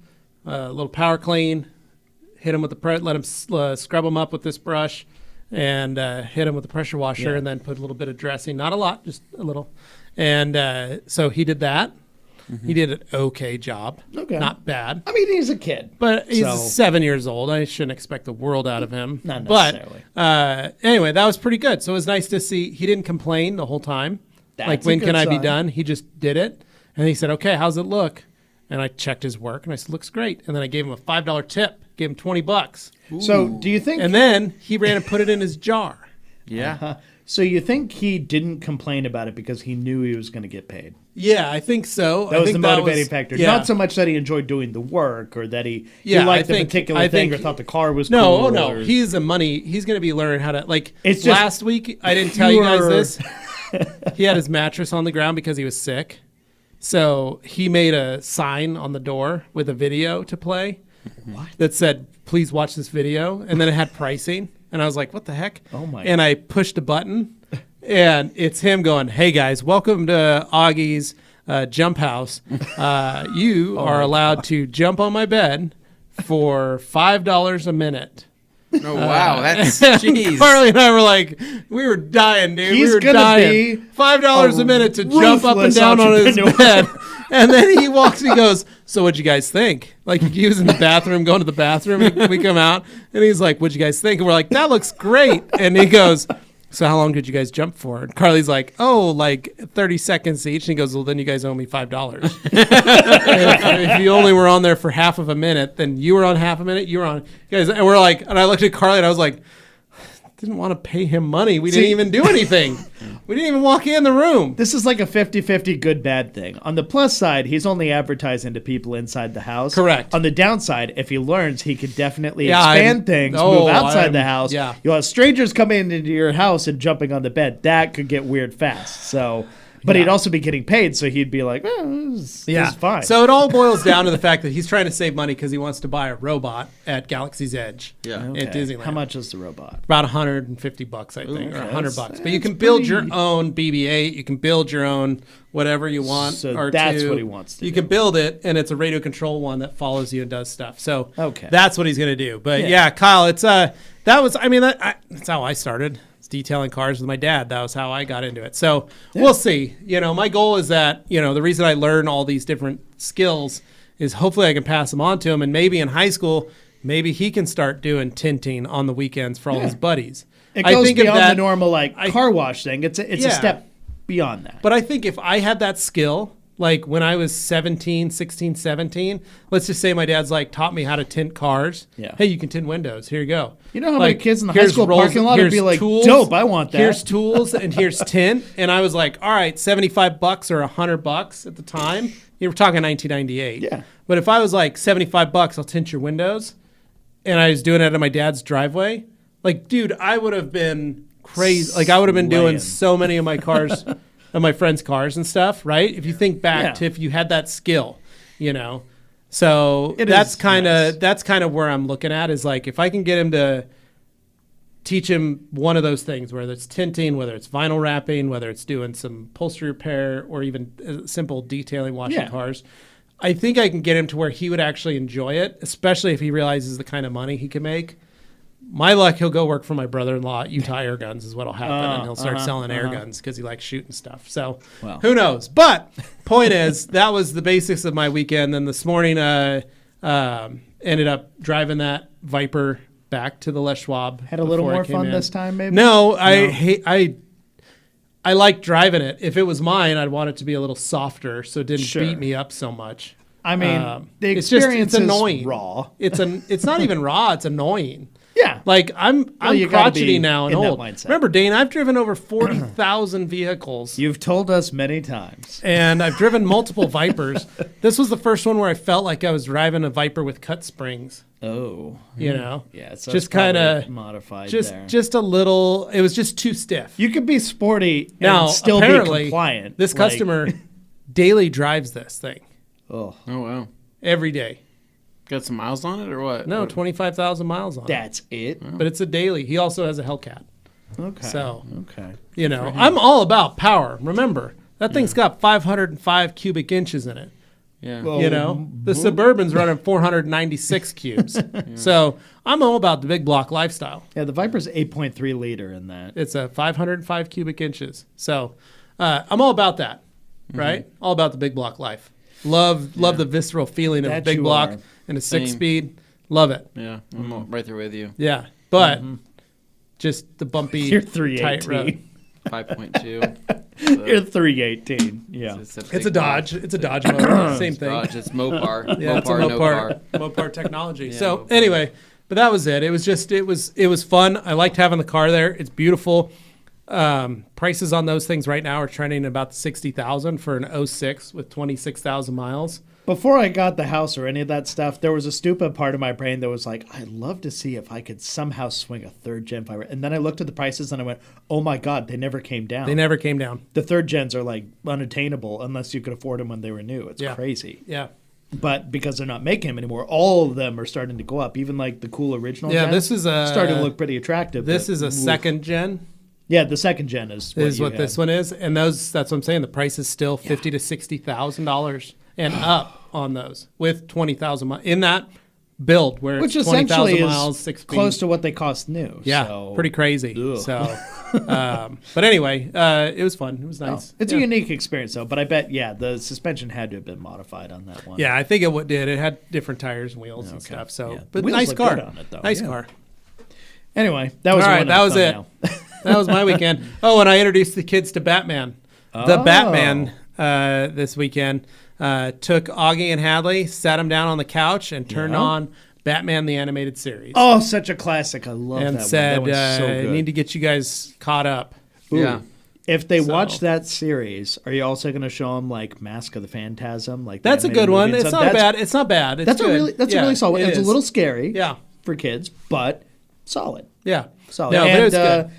a little power clean, hit him with the let him scrub them up with this brush, and hit him with the pressure washer, and then put a little bit of dressing. Not a lot, just a little. And so he did that. He did an okay job. Okay. Not bad. I mean, he's a kid. But he's 7 years old. I shouldn't expect the world out of him. Not necessarily. But anyway, that was pretty good. So it was nice to see. He didn't complain the whole time. That's like, when a good can I be sign. done? He just did it. And he said, okay, how's it look? And I checked his work, and I said, looks great. And then I gave him a $5 tip. Gave him $20. So do you think... And then he ran and put it in his jar. Yeah. So you think he didn't complain about it because he knew he was going to get paid? Yeah, I think so. That was the motivating factor. Yeah. Not so much that he enjoyed doing the work or that he liked the particular thing or thought the car was cool. No, no. He's going to be learning how to, like, It's just last week, I didn't tell you guys this. He had his mattress on the ground because he was sick. So he made a sign on the door with a video to play that said, please watch this video. And then it had pricing. And I was like, what the heck? Oh, my And I pushed a button. And it's him going, hey, guys, welcome to Augie's Jump House. You are allowed to jump on my bed for $5 a minute. Oh, wow. That's, jeez. Carly and I were like, we were dying, dude. He's we were gonna dying. be $5 a minute to jump up and ruthless down on his entrepreneur. bed. And then he walks and he goes, so what'd you guys think? Like, he was in the bathroom, going to the bathroom. And we come out, and he's like, what'd you guys think? And we're like, that looks great. And he goes, so how long did you guys jump for? And Carly's like, oh, like 30 seconds each. And he goes, well, then you guys owe me $5. if you only were on there for half of a minute, then you were on half a minute, you were on. Guys, and we're like, and I looked at Carly and I was like, didn't want to pay him money. We didn't even do anything. We didn't even walk in the room. This is like a 50-50 good-bad thing. On the plus side, he's only advertising to people inside the house. Correct. On the downside, if he learns, he could definitely expand things, move outside the house. Yeah. You'll have strangers coming into your house and jumping on the bed. That could get weird fast. So, but he'd also be getting paid, so he'd be like, this is fine. So it all boils down to the fact that he's trying to save money because he wants to buy a robot at Galaxy's Edge at Disneyland. How much is the robot? About $150, I think, or $100. But you can build your own BB-8. You can build your own whatever you want. So R2. that's what he wants to do. You can build it, and it's a radio control one that follows you and does stuff. So Okay. that's what he's going to do. But yeah, Kyle, it's that's how I started. Detailing cars with my dad. That was how I got into it. So we'll see. You know, my goal is that, the reason I learn all these different skills is hopefully I can pass them on to him. And maybe in high school, maybe he can start doing tinting on the weekends for all his buddies. It goes beyond the normal car wash thing. It's a step beyond that. But I think if I had that skill, like when I was 16, 17, let's just say my dad's taught me how to tint cars. Yeah. Hey, you can tint windows. Here you go. You know how many kids in the high school parking lot would be like, tools, dope, I want that. Here's tools and here's tint. And I was like, all right, $75 or $100 at the time. You were talking 1998. Yeah. But if I was like $75, I'll tint your windows. And I was doing it at my dad's driveway. Like, dude, I would have been crazy. Like, I would have been doing so many of my cars, of my friends' cars and stuff, right? If you think back to if you had that skill, So It that's is kind nice. of where I'm looking at is like if I can get him to teach him one of those things, whether it's tinting, whether it's vinyl wrapping, whether it's doing some upholstery repair, or even simple detailing, washing cars. I think I can get him to where he would actually enjoy it, especially if he realizes the kind of money he can make. My luck, he'll go work for my brother-in-law at Utah Air Guns is what'll happen, and he'll start selling air guns because he likes shooting stuff. So who knows? But point is, that was the basics of my weekend. Then this morning, ended up driving that Viper back to the Les Schwab. Had a little more fun this time, maybe? No, I like driving it. If it was mine, I'd want it to be a little softer so it didn't beat me up so much. I mean, the it's just experience it's annoying. is raw. It's not even raw. It's annoying. Yeah. Like I'm you gotta crotchety be now and in that old. mindset. Remember, Dane, I've driven over 40,000 vehicles. You've told us many times. And I've driven multiple Vipers. This was the first one where I felt like I was driving a Viper with cut springs. Oh. You know? Yeah, so just it's probably kind of modified just there. just a little. It was just too stiff. You could be sporty Now, and still be apparently, compliant. This Like, customer daily drives this thing Oh, wow. every day. Got some miles on it or what? No, 25,000 miles on it. that's it? But it's a daily. He also has a Hellcat. Okay. So, Okay. you know, I'm all about power. Remember, that thing's got 505 cubic inches in it. Yeah. Well, You know, the Suburban's running 496 cubes. So I'm all about the big block lifestyle. Yeah, the Viper's 8.3 liter in that. It's a 505 cubic inches. So I'm all about that, right? All about the big block life. Love the visceral feeling of a That big you block are. and a Same. 6-speed. Love it. Yeah. I'm right there with you. Yeah. But just the bumpy, You're tight road. 318. 5.2. You're 318. Yeah. It's a Dodge. It's a Dodge motor. Same thing. Dodge. It's Mopar. Yeah, it's a Mopar, Mopar technology. Yeah, So Mopar. anyway, but that was it. It was just it was fun. I liked having the car there. It's beautiful. Prices on those things right now are trending about 60,000 for an 06 with 26,000 miles. Before I got the house or any of that stuff, there was a stupid part of my brain that was like, I'd love to see if I could somehow swing a third gen Viper. And then I looked at the prices and I went, oh my God, they never came down. They never came down. The third gens are like unattainable unless you could afford them when they were new. It's crazy. Yeah. But because they're not making them anymore, all of them are starting to go up. Even like the cool original Yeah, gens this is a starting to look pretty attractive. This but- is a second gen. Yeah, the second gen is Is you what had. this one is, and that's what I'm saying. The price is still $50,000 to $60,000 and up on those with 20,000 miles in that build where Which it's essentially 20,000 is miles, 6 speed. close to what they cost new. Yeah, so. pretty crazy. Ugh. So, but anyway, it was fun. It was nice. It's Yeah. a unique experience, though. But I bet, the suspension had to have been modified on that one. Yeah, I think it did. It had different tires and wheels and stuff. So, Yeah. but Wheels nice look car. good on it, though. Nice Yeah. car. Anyway, that was All right, one that was it. thumbnail. That was my weekend. Oh, and I introduced the kids to Batman. The Oh. Batman this weekend. Took Augie and Hadley, sat them down on the couch, and turned on Batman the Animated Series. Oh, such a classic. I love and that said, one. That one's so I good. need to get you guys caught up. Ooh. Yeah. If they So- watch that series, are you also going to show them like Mask of the Phantasm? Like the That's a animated good one. movie and It's stuff? not That's- bad. It's not bad. It's That's good. a really Yeah, really solid. it It's a is. little scary, Yeah. for kids, but solid. Yeah. Solid. No, but and it was good.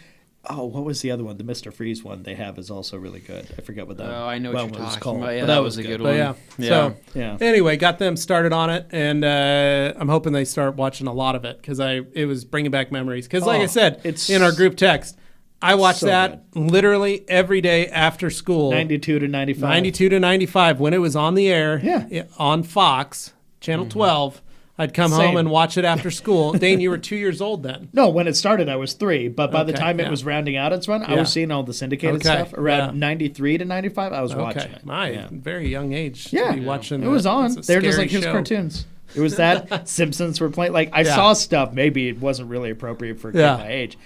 oh, what was the other one? The Mr. Freeze one they have is also really good. I forget what that. Oh, I know what one you're was talking called. about. Yeah, but that was a good But one. yeah. Yeah. So Yeah. anyway, got them started on it, and I'm hoping they start watching a lot of it because it was bringing back memories. Because like I said, it's in our group text, I watched so that literally every day after school. 92 to 95. 92 to 95 when it was on the air. Yeah. On Fox Channel 12. I'd come Same. home and watch it after school. Dane, you were 2 years old then. No, when it started, I was 3. But by the Okay, time it yeah. was rounding out its run, I Yeah. was seeing all the syndicated Okay, stuff. Around yeah. 93 to 95, I was watching Okay, it. my Yeah. very young age. Yeah, to be watching. it was on. It's a They were just scary like his show. cartoons. It was that Simpsons were playing. Like I Yeah. saw stuff. Maybe it wasn't really appropriate for a kid Yeah. my age.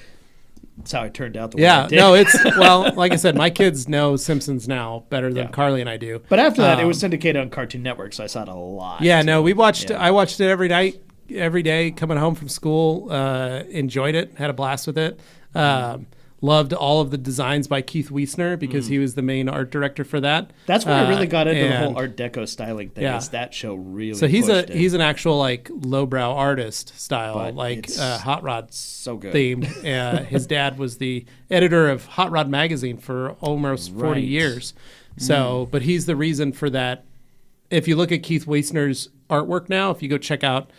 That's how it turned out. The way Yeah, it did. no, it's well, like I said, my kids know Simpsons now better than Yeah. Carly and I do. But after that, it was syndicated on Cartoon Network, so I saw it a lot. Yeah, no, we watched. Yeah. I watched it every night, every day, coming home from school. Enjoyed it, had a blast with it. Loved all of the designs by Keith Wiesner because he was the main art director for that. That's where I really got into the whole and- Art Deco styling thing. Yeah. Is that show really? So he's pushed it. he's an actual like lowbrow artist style, But like it's Hot Rod's so good. theme. His dad was the editor of Hot Rod magazine for almost 40 Right. years. So, but he's the reason for that. If you look at Keith Wiesner's artwork now. If you go check out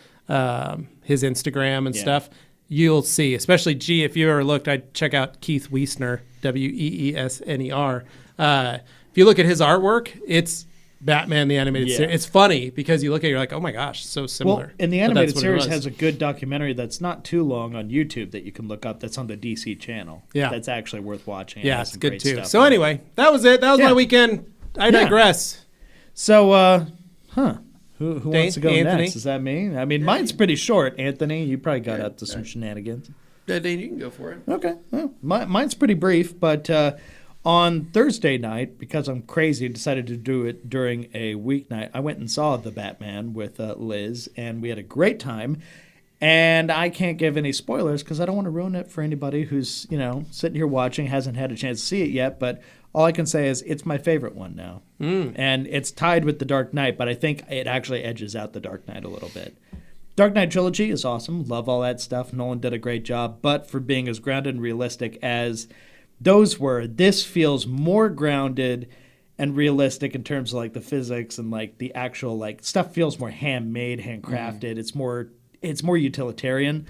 his Instagram and stuff, you'll see, especially if you ever looked, I'd check out Keith Wiesner, Weesner. If you look at his artwork, it's Batman the Animated Series. It's funny because you look at it, you're like, oh my gosh, so similar. Well, and the animated series has a good documentary that's not too long on YouTube that you can look up that's on the DC channel. Yeah. That's actually worth watching. Yeah, it's good too. So anyway, that was it. That was my weekend. I digress. So, Who Dane, wants to go Anthony? next? Is that me? I mean, mine's pretty short. Anthony, you probably got up to some shenanigans. Yeah, Dane, you can go for it. Okay. Well, mine's pretty brief, but on Thursday night, because I'm crazy, decided to do it during a weeknight. I went and saw The Batman with Liz, and we had a great time. And I can't give any spoilers because I don't want to ruin it for anybody who's, sitting here watching, hasn't had a chance to see it yet. But all I can say is it's my favorite one now. And it's tied with The Dark Knight, but I think it actually edges out The Dark Knight a little bit. Dark Knight trilogy is awesome. Love all that stuff. Nolan did a great job. But for being as grounded and realistic as those were, this feels more grounded and realistic in terms of like the physics and like the actual like stuff feels more handmade, handcrafted. It's more utilitarian,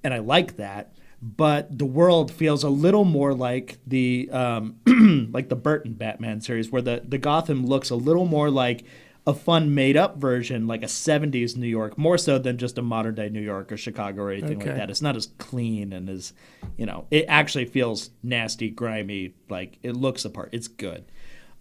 and I like that. But the world feels a little more like the like the Burton Batman series, where the Gotham looks a little more like a fun made-up version, like a 70s New York, more so than just a modern-day New York or Chicago or anything like that. It's not as clean and as, it actually feels nasty, grimy, like it looks the part. It's good.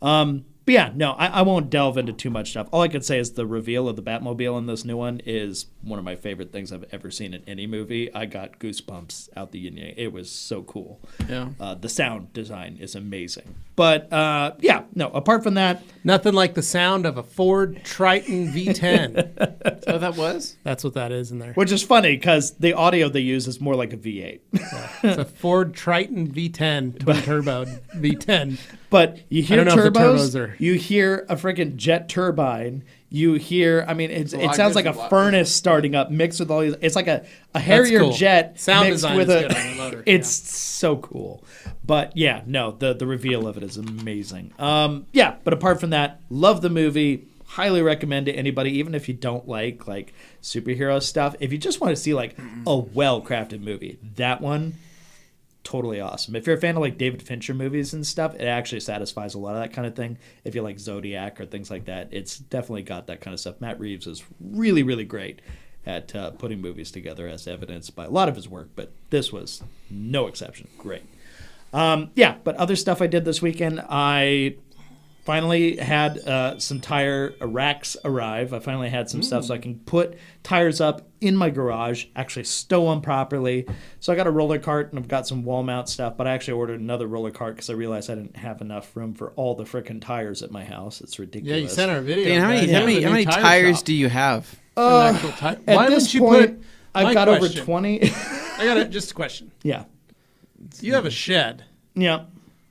But yeah, no, I won't delve into too much stuff. All I can say is the reveal of the Batmobile in this new one is one of my favorite things I've ever seen in any movie. I got goosebumps out the yin yang. It was so cool. Yeah. The sound design is amazing. But apart from that, nothing like the sound of a Ford Triton V10. Oh, that was? That's what that is in there. Which is funny because the audio they use is more like a V8. It's a Ford Triton V10, twin turbo V10. But you hear turbos, you hear a freaking jet turbine, you hear, it sounds like a furnace starting up mixed with all these, it's like a Harrier jet sound mixed design with is good on the motor. It's so cool. But yeah, no, the reveal of it is amazing. But apart from that, love the movie. Highly recommend to anybody, even if you don't like superhero stuff. If you just want to see like a well-crafted movie, that one, totally awesome. If you're a fan of like David Fincher movies and stuff, it actually satisfies a lot of that kind of thing. If you like Zodiac or things like that, it's definitely got that kind of stuff. Matt Reeves is really, really great at putting movies together, as evidenced by a lot of his work, but this was no exception. Great. But other stuff I did this weekend, I finally had some tire racks arrive. I finally had some stuff so I can put tires up in my garage, actually stow them properly. So I got a roller cart and I've got some wall mount stuff, but I actually ordered another roller cart because I realized I didn't have enough room for all the frickin' tires at my house. It's ridiculous. Yeah, you sent our video. Dan, how many tires do you have? At this point, I've got over 20. I got just a question. Yeah. You have a shed. Yeah.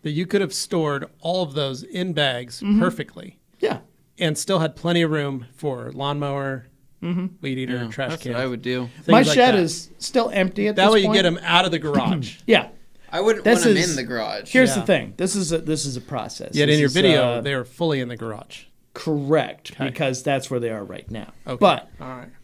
That you could have stored all of those in bags perfectly. Yeah. And still had plenty of room for lawnmower, weed eater, trash That's can. what I would do. My shed is still empty at this point. That way you get them out of the garage. Yeah. I wouldn't want them in the garage. Here's the thing. This is a process. Yet in your video, they were fully in the garage. Correct, because that's where they are right now. Okay. But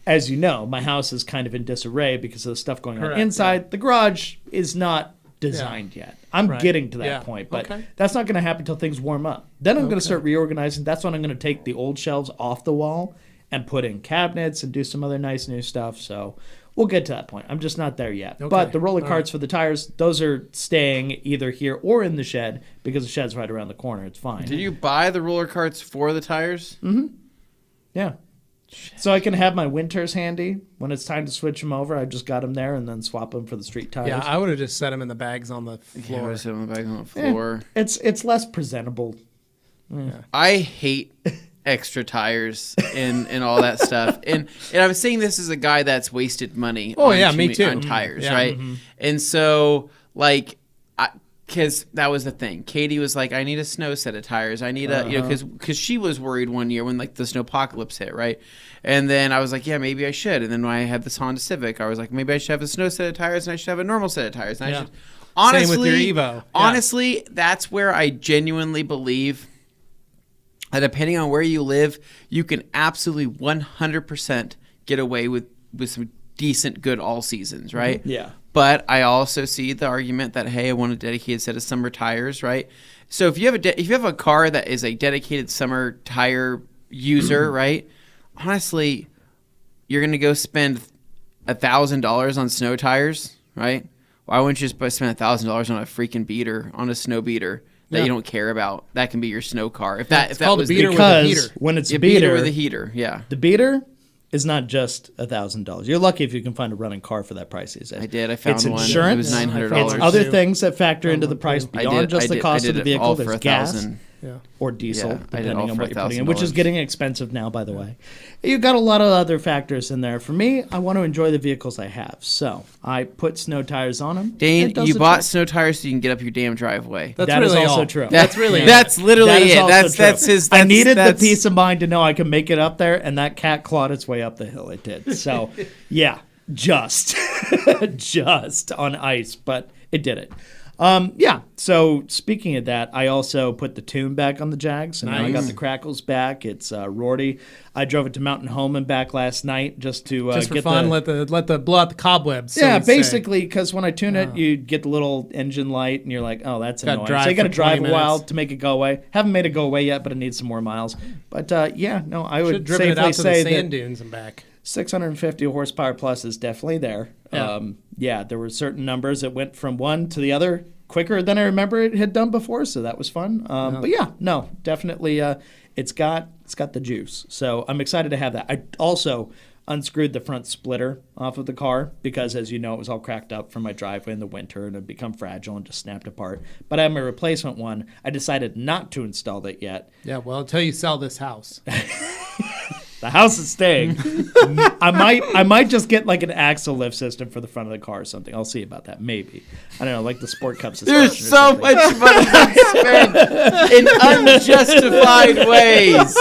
as you know, my house is kind of in disarray because of the stuff going on inside. Yeah. The garage is not designed yet. I'm getting to that point, but that's not going to happen until things warm up. Then I'm going to start reorganizing. That's when I'm going to take the old shelves off the wall and put in cabinets and do some other nice new stuff. So we'll get to that point. I'm just not there yet. Okay. But the roller carts for the tires, those are staying either here or in the shed because the shed's right around the corner. It's fine. Did you buy the roller carts for the tires? Mm-hmm. Yeah. So I can have my winters handy. When it's time to switch them over, I just got them there and then swap them for the street tires. Yeah, I would have just set them in the bags on the floor. I would have set them in the bags on the floor. It's less presentable. Yeah. I hate extra tires and all that stuff. And I'm saying this as a guy that's wasted money me too. on tires, right? Mm-hmm. And so, because that was the thing. Katie was like, I need a snow set of tires. I need because she was worried one year when the snowpocalypse hit, right? And then I was like, yeah, maybe I should. And then when I had this Honda Civic, I was like, maybe I should have a snow set of tires and I should have a normal set of tires. And I should, honestly, same with your Evo. Honestly, that's where I genuinely believe depending on where you live, you can absolutely 100% get away with some decent, good all seasons, right? Yeah. But I also see the argument that, hey, I want a dedicated set of summer tires, right? So if you have a car that is a dedicated summer tire user, right? Honestly, you're going to go spend $1,000 on snow tires, right? Why wouldn't you just spend $1,000 on a freaking beater, on a snow beater that you don't care about? That can be your snow car. If that was beater with a because heater. when it's a beater with a heater, yeah. The beater is not just $1,000. You're lucky if you can find a running car for that price these days. I did. I found it's one. Insurance. It was $900. It's other things that factor into the price beyond just the cost of the vehicle. There's gas or diesel, depending on what you're putting in, which is getting expensive now, by the way. You've got a lot of other factors in there. For me, I want to enjoy the vehicles I have, so I put snow tires on them. Dane, you bought snow tires so you can get up your damn driveway. That is also true. That's literally it. That's his. I needed the peace of mind to know I could make it up there, and that cat clawed its way up the hill. It did. So, yeah, just on ice, but it did it. Yeah. So speaking of that, I also put the tune back on the Jag. So now I got the crackles back. It's Rorty. I drove it to Mountain Home and back last night just to just for get fun. Let the blow out the cobwebs. Yeah, basically, because when I tune it, you get the little engine light, and you're like, oh, that's annoying. So you got to drive a while to make it go away. Haven't made it go away yet, but it needs some more miles. But I would safely it out say to the sand dunes and back. 650 horsepower plus is definitely there. Yeah. There were certain numbers that went from one to the other quicker than I remember it had done before, so that was fun. But definitely it's got the juice. So I'm excited to have that. I also unscrewed the front splitter off of the car because, as you know, it was all cracked up from my driveway in the winter and it had become fragile and just snapped apart. But I have my replacement one. I decided not to install that yet. Yeah, well, until you sell this house. The house is staying. I might just get like an axle lift system for the front of the car or something. I'll see about that. Maybe. I don't know, like the Sport Cup suspension. There's so much money spent in unjustified ways.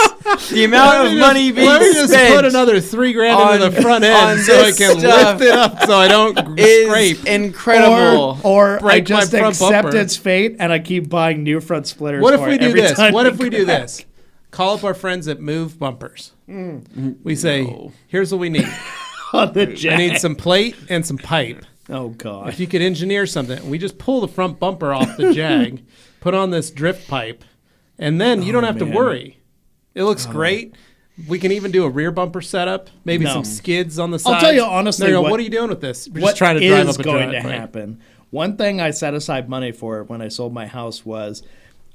The amount of money being spent. Let me just put another $3,000 into the front end so I can lift it up so I don't scrape. Incredible. Or I just accept its fate and I keep buying new front splitters. What if we do this? What if we do this? Call up our friends at Move Bumpers. We say, here's what we need. On the Jag. I need some plate and some pipe. Oh, God. If you could engineer something. We just pull the front bumper off the Jag, put on this drift pipe, and then you don't have to worry. It looks great. We can even do a rear bumper setup, maybe some skids on the side. I'll tell you honestly, what are you doing with this? We're just trying to drive up a going to happen? One thing I set aside money for when I sold my house was,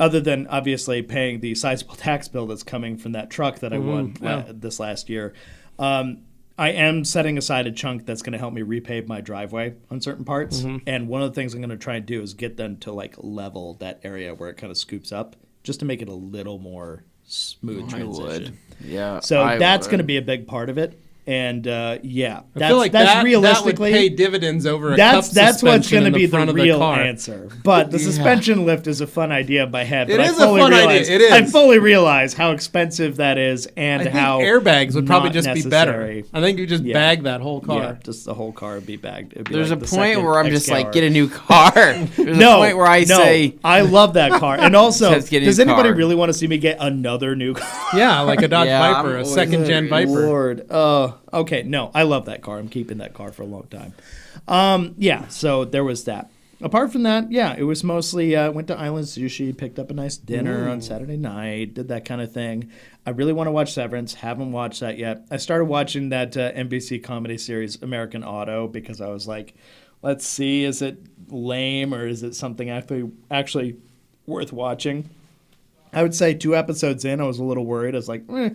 other than obviously paying the sizable tax bill that's coming from that truck that I won this last year, I am setting aside a chunk that's going to help me repave my driveway on certain parts. And one of the things I'm going to try and do is get them to like level that area where it kind of scoops up, just to make it a little more smooth transition. Yeah. So that's going to be a big part of it. And I feel like that's realistically that would pay dividends over a cup suspension. That's what's going to be the real answer. But the suspension lift is a fun idea in my head. It is a fun idea. It is. I fully realize how expensive that is and how airbags would probably just be better. I think you just bag that whole car. Yeah, just the whole car would be bagged. There's like a point where I'm just like, get a new car. There's a point where I say, I love that car. And also, does anybody really want to see me get another new car? Yeah, like a Dodge Viper, a second-gen Viper. Lord, okay, no, I love that car. I'm keeping that car for a long time. So there was that. Apart from that, it was mostly went to Island Sushi, picked up a nice dinner on Saturday night, did that kind of thing. I really want to watch Severance. Haven't watched that yet. I started watching that NBC comedy series American Auto because I was like, let's see, is it lame or is it something actually worth watching? I would say 2 episodes in, I was a little worried. I was like, what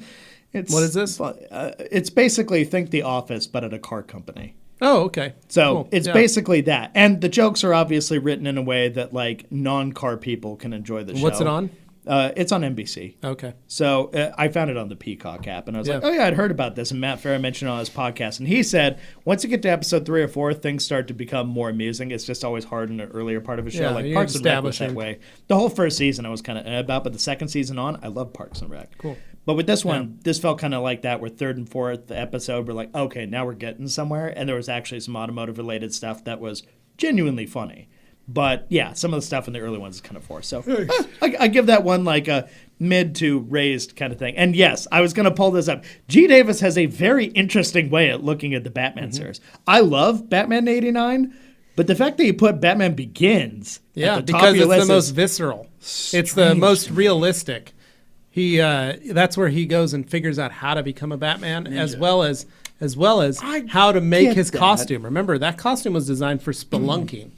is this? It's basically think The Office, but at a car company. Oh, okay. So it's basically that. And the jokes are obviously written in a way that like non-car people can enjoy the show. What's it on? It's on NBC. Okay. So I found it on the Peacock app, and I was like, oh, yeah, I'd heard about this. And Matt Farah mentioned it on his podcast. And he said, once you get to episode 3 or 4, things start to become more amusing. It's just always hard in the earlier part of a show. Like Parks and Rec was that way. The whole first season I was kind of about, but the second season on, I love Parks and Rec. Cool. But with this one, this felt kind of like that, where 3rd and 4th episode, we're like, okay, now we're getting somewhere. And there was actually some automotive-related stuff that was genuinely funny. But yeah, some of the stuff in the early ones is kind of forced. So I give that one like a mid to raised kind of thing. And yes, I was going to pull this up. G. Davis has a very interesting way at looking at the Batman series. I love Batman 89, but the fact that you put Batman Begins at the top because of your it's list the most is visceral. It's the most realistic. He that's where he goes and figures out how to become a Batman, as well as how to make his costume. Remember, that costume was designed for spelunking,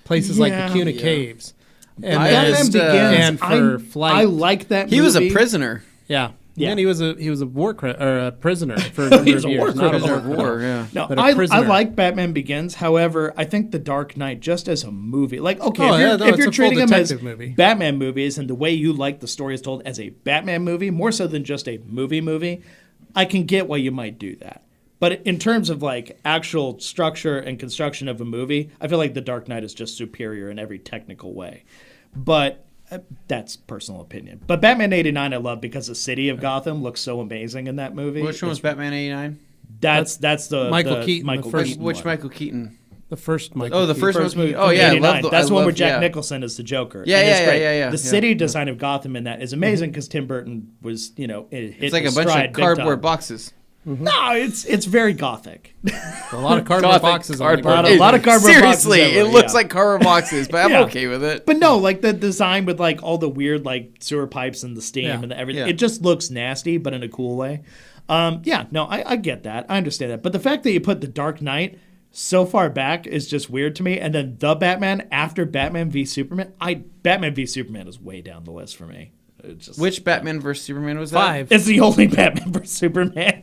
places like the Cuna Caves, and Batman Begins and for flight. I like that movie. He was a prisoner. Yeah. Yeah. And he was a a prisoner for a number of years. Not a Prisoner of war war, yeah. No, but a I prisoner. like Batman Begins. However, I think The Dark Knight, just as a movie, like, okay, Oh, if yeah, you're, no, if it's you're a full treating them as detective movie. Batman movies and the way you like the story is told as a Batman movie, more so than just a movie, I can get why you might do that. But in terms of like actual structure and construction of a movie, I feel like The Dark Knight is just superior in every technical way. But that's personal opinion. But Batman 89 I love because the city of Gotham looks so amazing in that movie. Which one was Batman 89? That's the Michael Keaton, Michael the first Keaton Which one. Michael Keaton? The first Michael. Oh, the first First one. movie Oh yeah, I 89. love the. That's I the one love, where Jack yeah. Nicholson is the Joker. Yeah, And it's yeah, great. yeah. The city design of Gotham in that is amazing because Tim Burton was, It's like a bunch of cardboard boxes. No, it's very gothic. A lot of cardboard boxes. On the A lot of cardboard boxes Seriously, everywhere, it looks yeah. like cardboard boxes, but I'm Yeah. okay with it. But no, like the design with like all the weird like sewer pipes and the steam Yeah. and everything. Yeah. It just looks nasty, but in a cool way. I get that. I understand that. But the fact that you put The Dark Knight so far back is just weird to me. And then the Batman after Batman v Superman, Batman v Superman is way down the list for me. It's just, Which Batman versus Superman was that? 5. It's the only Batman vs Superman.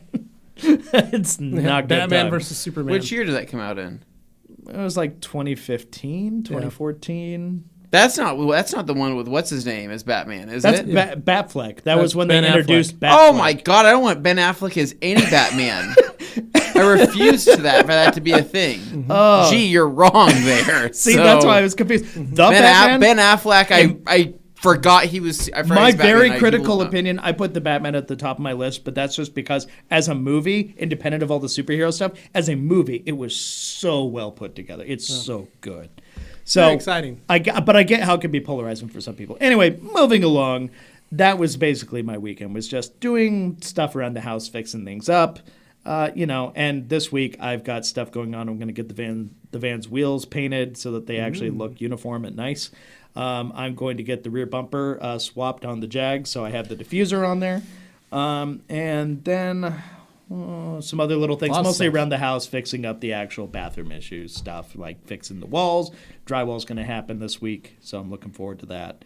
It's not good. Batman done. versus Superman. Which year did that come out in? It was like 2015, 2014. That's not the one with what's his name as Batman, is That's it? Batfleck. That That's was when Ben they introduced Affleck. Batfleck. Oh my God! I don't want Ben Affleck as any Batman. I refuse for that to be a thing. Oh. Gee, you're wrong there. See, So, that's why I was confused. The Batman. Ben Affleck. I forgot he was. I forgot My he's Batman. very I critical Googled him. opinion, I put the Batman at the top of my list, but that's just because as a movie, independent of all the superhero stuff, as a movie, it was so well put together. It's so good. So Very exciting. But I get how it can be polarizing for some people. Anyway, moving along, that was basically my weekend, was just doing stuff around the house, fixing things up. And this week I've got stuff going on. I'm going to get the van's wheels painted so that they actually look uniform and nice. I'm going to get the rear bumper swapped on the Jag, so I have the diffuser on there. And then some other little things, Lots of mostly stuff. around the house, fixing up the actual bathroom issues stuff, like fixing the walls. Drywall's going to happen this week, so I'm looking forward to that.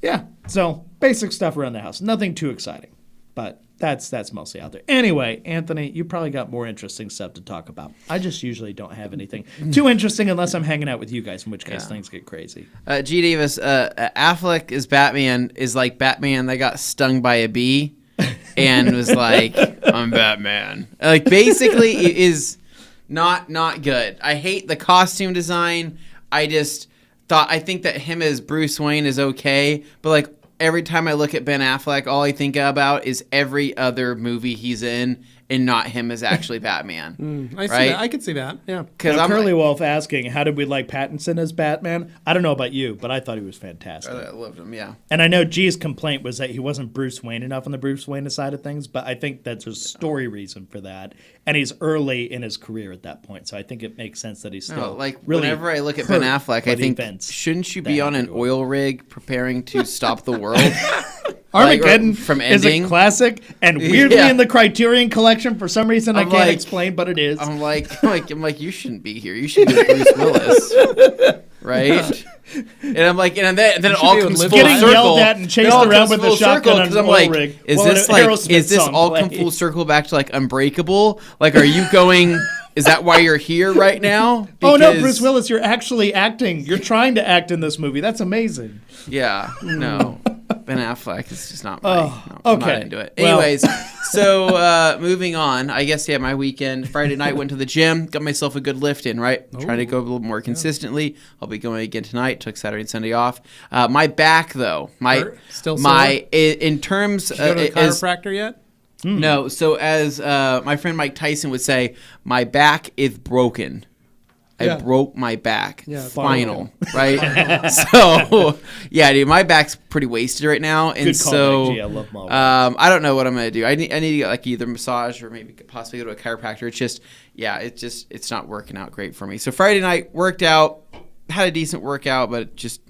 Yeah, so basic stuff around the house. Nothing too exciting, but that's mostly out there. Anyway, Anthony, you probably got more interesting stuff to talk about. I just usually don't have anything too interesting unless I'm hanging out with you guys, in which case things get crazy. G. Davis, Affleck is Batman is like Batman that got stung by a bee and was like, I'm Batman. Like, basically, it is not good. I hate the costume design. I think that him as Bruce Wayne is okay, but like every time I look at Ben Affleck, all I think about is every other movie he's in and not him as actually Batman. I see right? that. I could see that. Yeah. Because Now, I'm Curly Wolf asking, how did we like Pattinson as Batman? I don't know about you, but I thought he was fantastic. I loved him, yeah. And I know G's complaint was that he wasn't Bruce Wayne enough on the Bruce Wayne side of things, but I think that's a story reason for that. And he's early in his career at that point, so I think it makes sense that he's still No, like really whenever I look at Ben hurt Affleck, by I the think events shouldn't you that be on an happened to him. oil rig preparing to stop the world? Armageddon from is a ending? classic, and weirdly Yeah. in the Criterion Collection for some reason I I'm can't like- explain, but it is. I'm like, you shouldn't be here. You should be with Bruce Willis, right? And I'm like, and then it all be with comes Liv full Getting circle. yelled at and chased It all around comes with a full shotgun circle, on 'cause an I'm oil like, rig is while an this like, Aerosmith is this song all come plays. full circle back to like Unbreakable? Like, are you going? Is that why you're here right now? Oh no, Because- Bruce Willis, you're actually acting. You're trying to act in this movie. That's amazing. Yeah, no. Ben Affleck is just not my. Oh, no, I'm okay. not into it. Well- Anyways, so moving on. I guess my weekend. Friday night went to the gym. Got myself a good lift in. Right, trying to go a little more consistently. I'll be going again tonight. Took Saturday and Sunday off. My back though. Still in terms Go to the as chiropractor yet? no. So as my friend Mike Tyson would say, my back is broken. I broke my back. Yeah, Spinal, right? So, yeah, dude, my back's pretty wasted right now. And Good so, callback, G. I love Mo. I don't know what I'm going to do. I need to get like either massage or maybe possibly go to a chiropractor. It's just, it's not working out great for me. So Friday night, worked out, had a decent workout, but just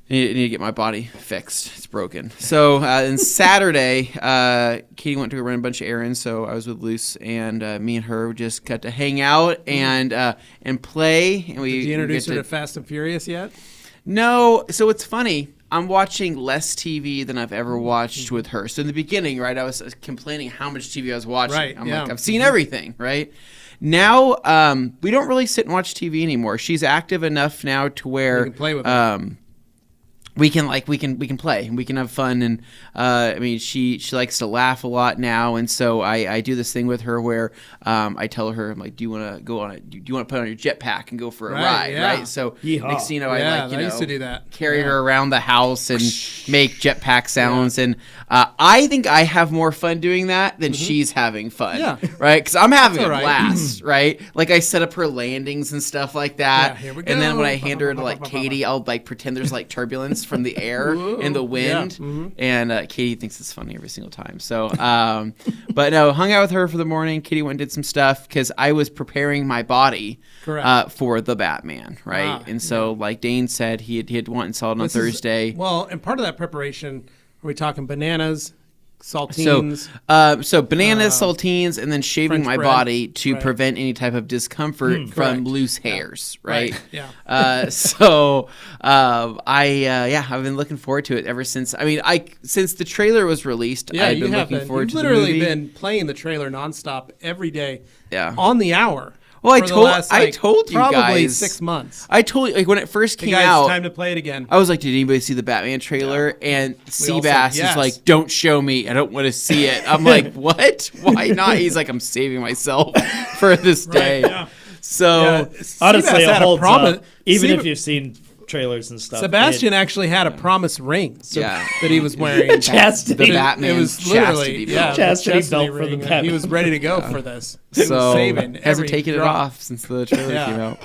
I need to get my body fixed. It's broken. So then Saturday, Katie went to go run a bunch of errands, so I was with Luce, and me and her just got to hang out and play. And Did you introduce her to Fast and Furious yet? No. So it's funny. I'm watching less TV than I've ever watched with her. So in the beginning, right, I was complaining how much TV I was watching. Right, I'm like, I've seen everything, right? Now, we don't really sit and watch TV anymore. She's active enough now to where You can play with her. we can play and we can have fun, and I mean she likes to laugh a lot now, and so I do this thing with her where I tell her, I'm like, do you want to go on it? Do you want to put on your jetpack and go for a ride? Yeah. Right. So Yeehaw. next thing you know, Yeah, I I used to do that. carry her around the house and make jetpack sounds, and I think I have more fun doing that than she's having fun. Yeah. Right. Because I'm having a all right. blast. Right. Like I set up her landings and stuff like that. Yeah, here we And then go. when I hand her to like Katie, I'll like pretend there's like turbulence from the air and the wind, and Katie thinks it's funny every single time. So, but no, hung out with her for the morning. Katie went and did some stuff because I was preparing my body for the Batman, right? And so, like Dane said, he had went and saw it on Thursday. And part of that preparation, are we talking bananas, saltines? So bananas, saltines, and then shaving French my bread. body to Right. prevent any type of discomfort from correct. loose hairs, right? Yeah. So I've been looking forward to it ever since. I mean, since the trailer was released, Yeah, I've you been have looking been. forward You've to the movie. literally been playing the trailer nonstop every day. Yeah. On the hour. Well, I for the told- last, I told you probably guys. 6 months. I told you, like when it first Hey came guys, out, it's time to play it again. I was like, did anybody see the Batman trailer? And all said Seabass yes. is like, don't show me. I don't want to see it. I'm like, what? Why not? He's like, I'm saving myself for this day. yeah. So Seabass honestly, it had a holds promise- up, even Seab- if you've seen trailers and stuff. Sebastian actually had a promise ring Yeah. that he was wearing. Chastity. The Batman It was chastity literally belt. Chastity belt for the ring. Batman. He was ready to go for this. He was So saving hasn't every taken it drop. off since the trailer Yeah. came out.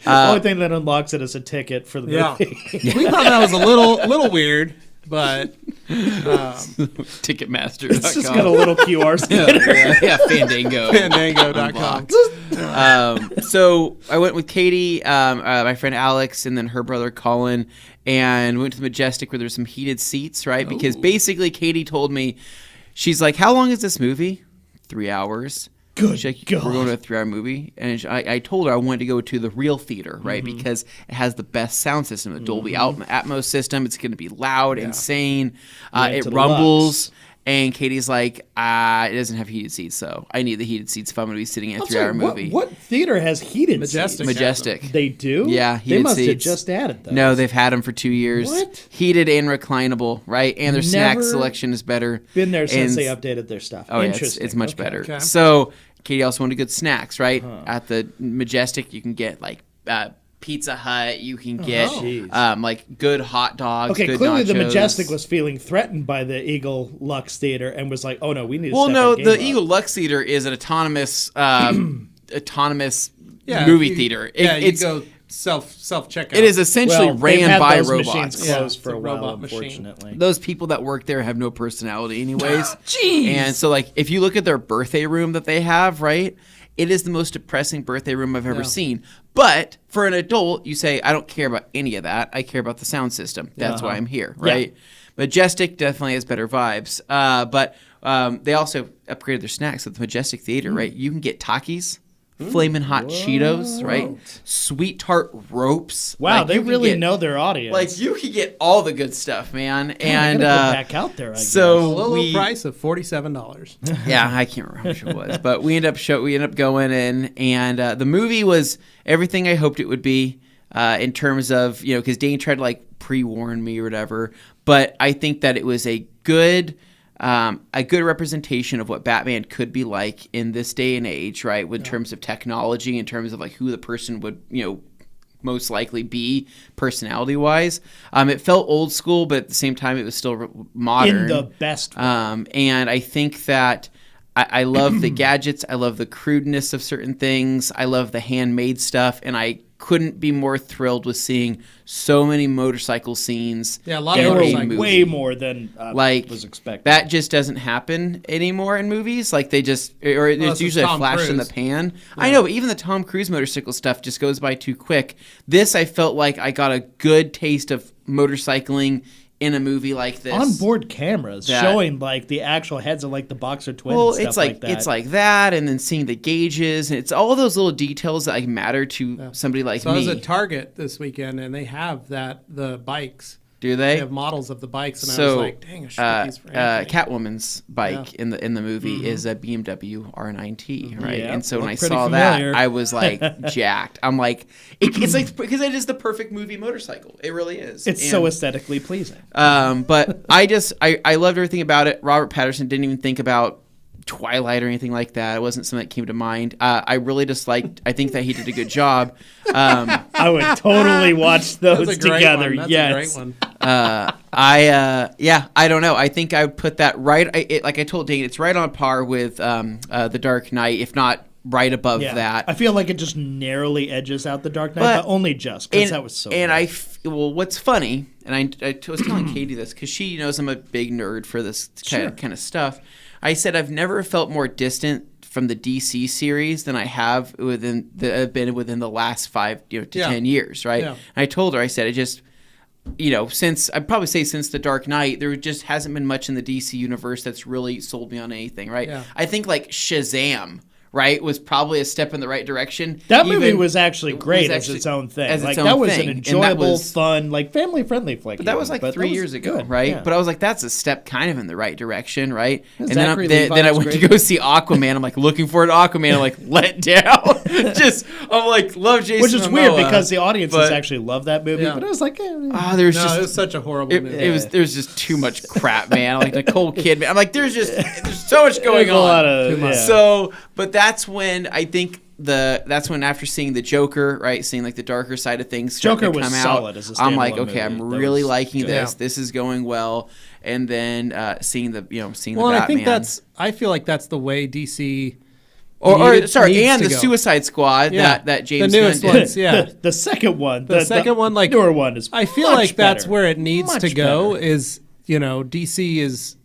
the only thing that unlocks it is a ticket for the Yeah. movie. We thought that was a little weird, but Ticketmaster. It's just got a little QR scanner. yeah, Fandango. Fandango.com. So I went with Katie, my friend Alex, and then her brother Colin, and went to the Majestic where there's some heated seats, right? Because basically Katie told me, she's like, how long is this movie? 3 hours. Good She's like, God. we're going to a 3 hour movie. And I told her I wanted to go to the real theater, right? Because it has the best sound system, a Dolby Atmos system. It's going to be loud, insane. Went It to the rumbles. And Katie's like, it doesn't have heated seats, so I need the heated seats if I'm going to be sitting in a 3 hour movie. What theater has heated Majestic. seats? Majestic. They do? Yeah, They heated must have seats. just added those. No, they've had them for 2 years. What? Heated and reclinable, right? And their snack Never selection is better. Been there since And- they updated their stuff. Oh, yeah, Interesting. it's much Okay. better. Okay. So Katie also wanted good snacks, right? At the Majestic, you can get like Pizza Hut. You can get Jeez. like good hot dogs. Okay, good clearly the nachos. Majestic was feeling threatened by the Eagle Lux Theater and was like, "Oh no, we need to." Well, step no, our game the up. Eagle Lux Theater is an autonomous Yeah, movie you- theater. You go self checkout. It is essentially Well, they've ran had by those robots. machines Yeah, closed it's for a a while, robot machine. unfortunately. Those people that work there have no personality anyways. Jeez. And so like if you look at their birthday room that they have, right? It is the most depressing birthday room I've ever seen. But for an adult, you say, I don't care about any of that. I care about the sound system. That's why I'm here, right? Majestic definitely has better vibes. But they also upgraded their snacks at the Majestic Theater, right? You can get Takis, Flamin' Hot Cheetos, right? Sweet Tart Ropes. Wow, Like, they you can really get- know their audience. Like you can get all the good stuff, man. I And gotta go back out there. I so guess. low price of $47. yeah, I can't remember how much it was, but we ended up going in, and the movie was everything I hoped it would be in terms of because Dane tried to like pre-warn me or whatever, but I think that it was a good representation of what Batman could be like in this day and age, right? In terms of technology, in terms of like who the person would most likely be personality-wise. It felt old school, but at the same time, it was still modern. In the best way. And I think that I love the gadgets. I love the crudeness of certain things. I love the handmade stuff. And I couldn't be more thrilled with seeing so many motorcycle scenes. Yeah, a lot They of were motorcycles. way more than was expected. That just doesn't happen anymore in movies. Like they just, or there's usually a flash in the pan. Yeah. I know, but even the Tom Cruise motorcycle stuff just goes by too quick. This, I felt like I got a good taste of motorcycling in a movie like this. Onboard cameras showing like the actual heads of like the Boxer twins. Well, and stuff like that. It's like that, and then seeing the gauges, and it's all those little details that like matter to somebody like me. So I was at Target this weekend, and they have the bikes. Do they? They have models of the bikes, and I was like, dang, I should get these for Anthony. Catwoman's bike in the movie is a BMW R9T, right? Yeah, and so when I pretty saw familiar. that, I was like jacked. I'm like, it's like because it is the perfect movie motorcycle. It really is. It's so aesthetically pleasing. But I loved everything about it. Robert Pattinson didn't even think about Twilight or anything like that. It wasn't something that came to mind. I really just liked. I think that he did a good job. I would totally watch those together. That's yes. a great one. I don't know. I think I would put that right. Like I told Dane, it's right on par with The Dark Knight, if not right above that. I feel like it just narrowly edges out The Dark Knight, but only just because that was so. And good. well, what's funny, and I was telling Katie this because she knows I'm a big nerd for this kind of stuff. I said I've never felt more distant from the DC series than I have been within the last 5 to 10 years, right? Yeah. And I told her, I said, it just, I'd probably say since The Dark Knight, there just hasn't been much in the DC universe that's really sold me on anything, right? Yeah. I think like Shazam, right, was probably a step in the right direction. That movie was actually great as its own thing. That was an enjoyable, fun, like family-friendly flick. But that was like 3 years ago, right? Yeah. But I was like, that's a step kind of in the right direction, right? And then I went to go see Aquaman. I'm like looking forward to Aquaman. I'm like let down. I'm like love Jason Which is Momoa, weird because the audiences actually love that movie. Yeah. But it was like, it was such a horrible movie. There's just too much crap, man. Like Nicole Kidman. I'm like, there's so much going on. Too much. So, but that's when I think that's when after seeing the Joker, right, seeing like the darker side of things, Joker was solid as a standalone I'm like, okay, movie. I'm really liking this. Yeah. This is going well. And then seeing the Batman. Well, I think I feel like that's the way DC. And the Suicide Squad that James the newest Gunn did. ones, yeah. The second one, the second one, like newer one is. I feel like that's where it needs to go. Is DC is.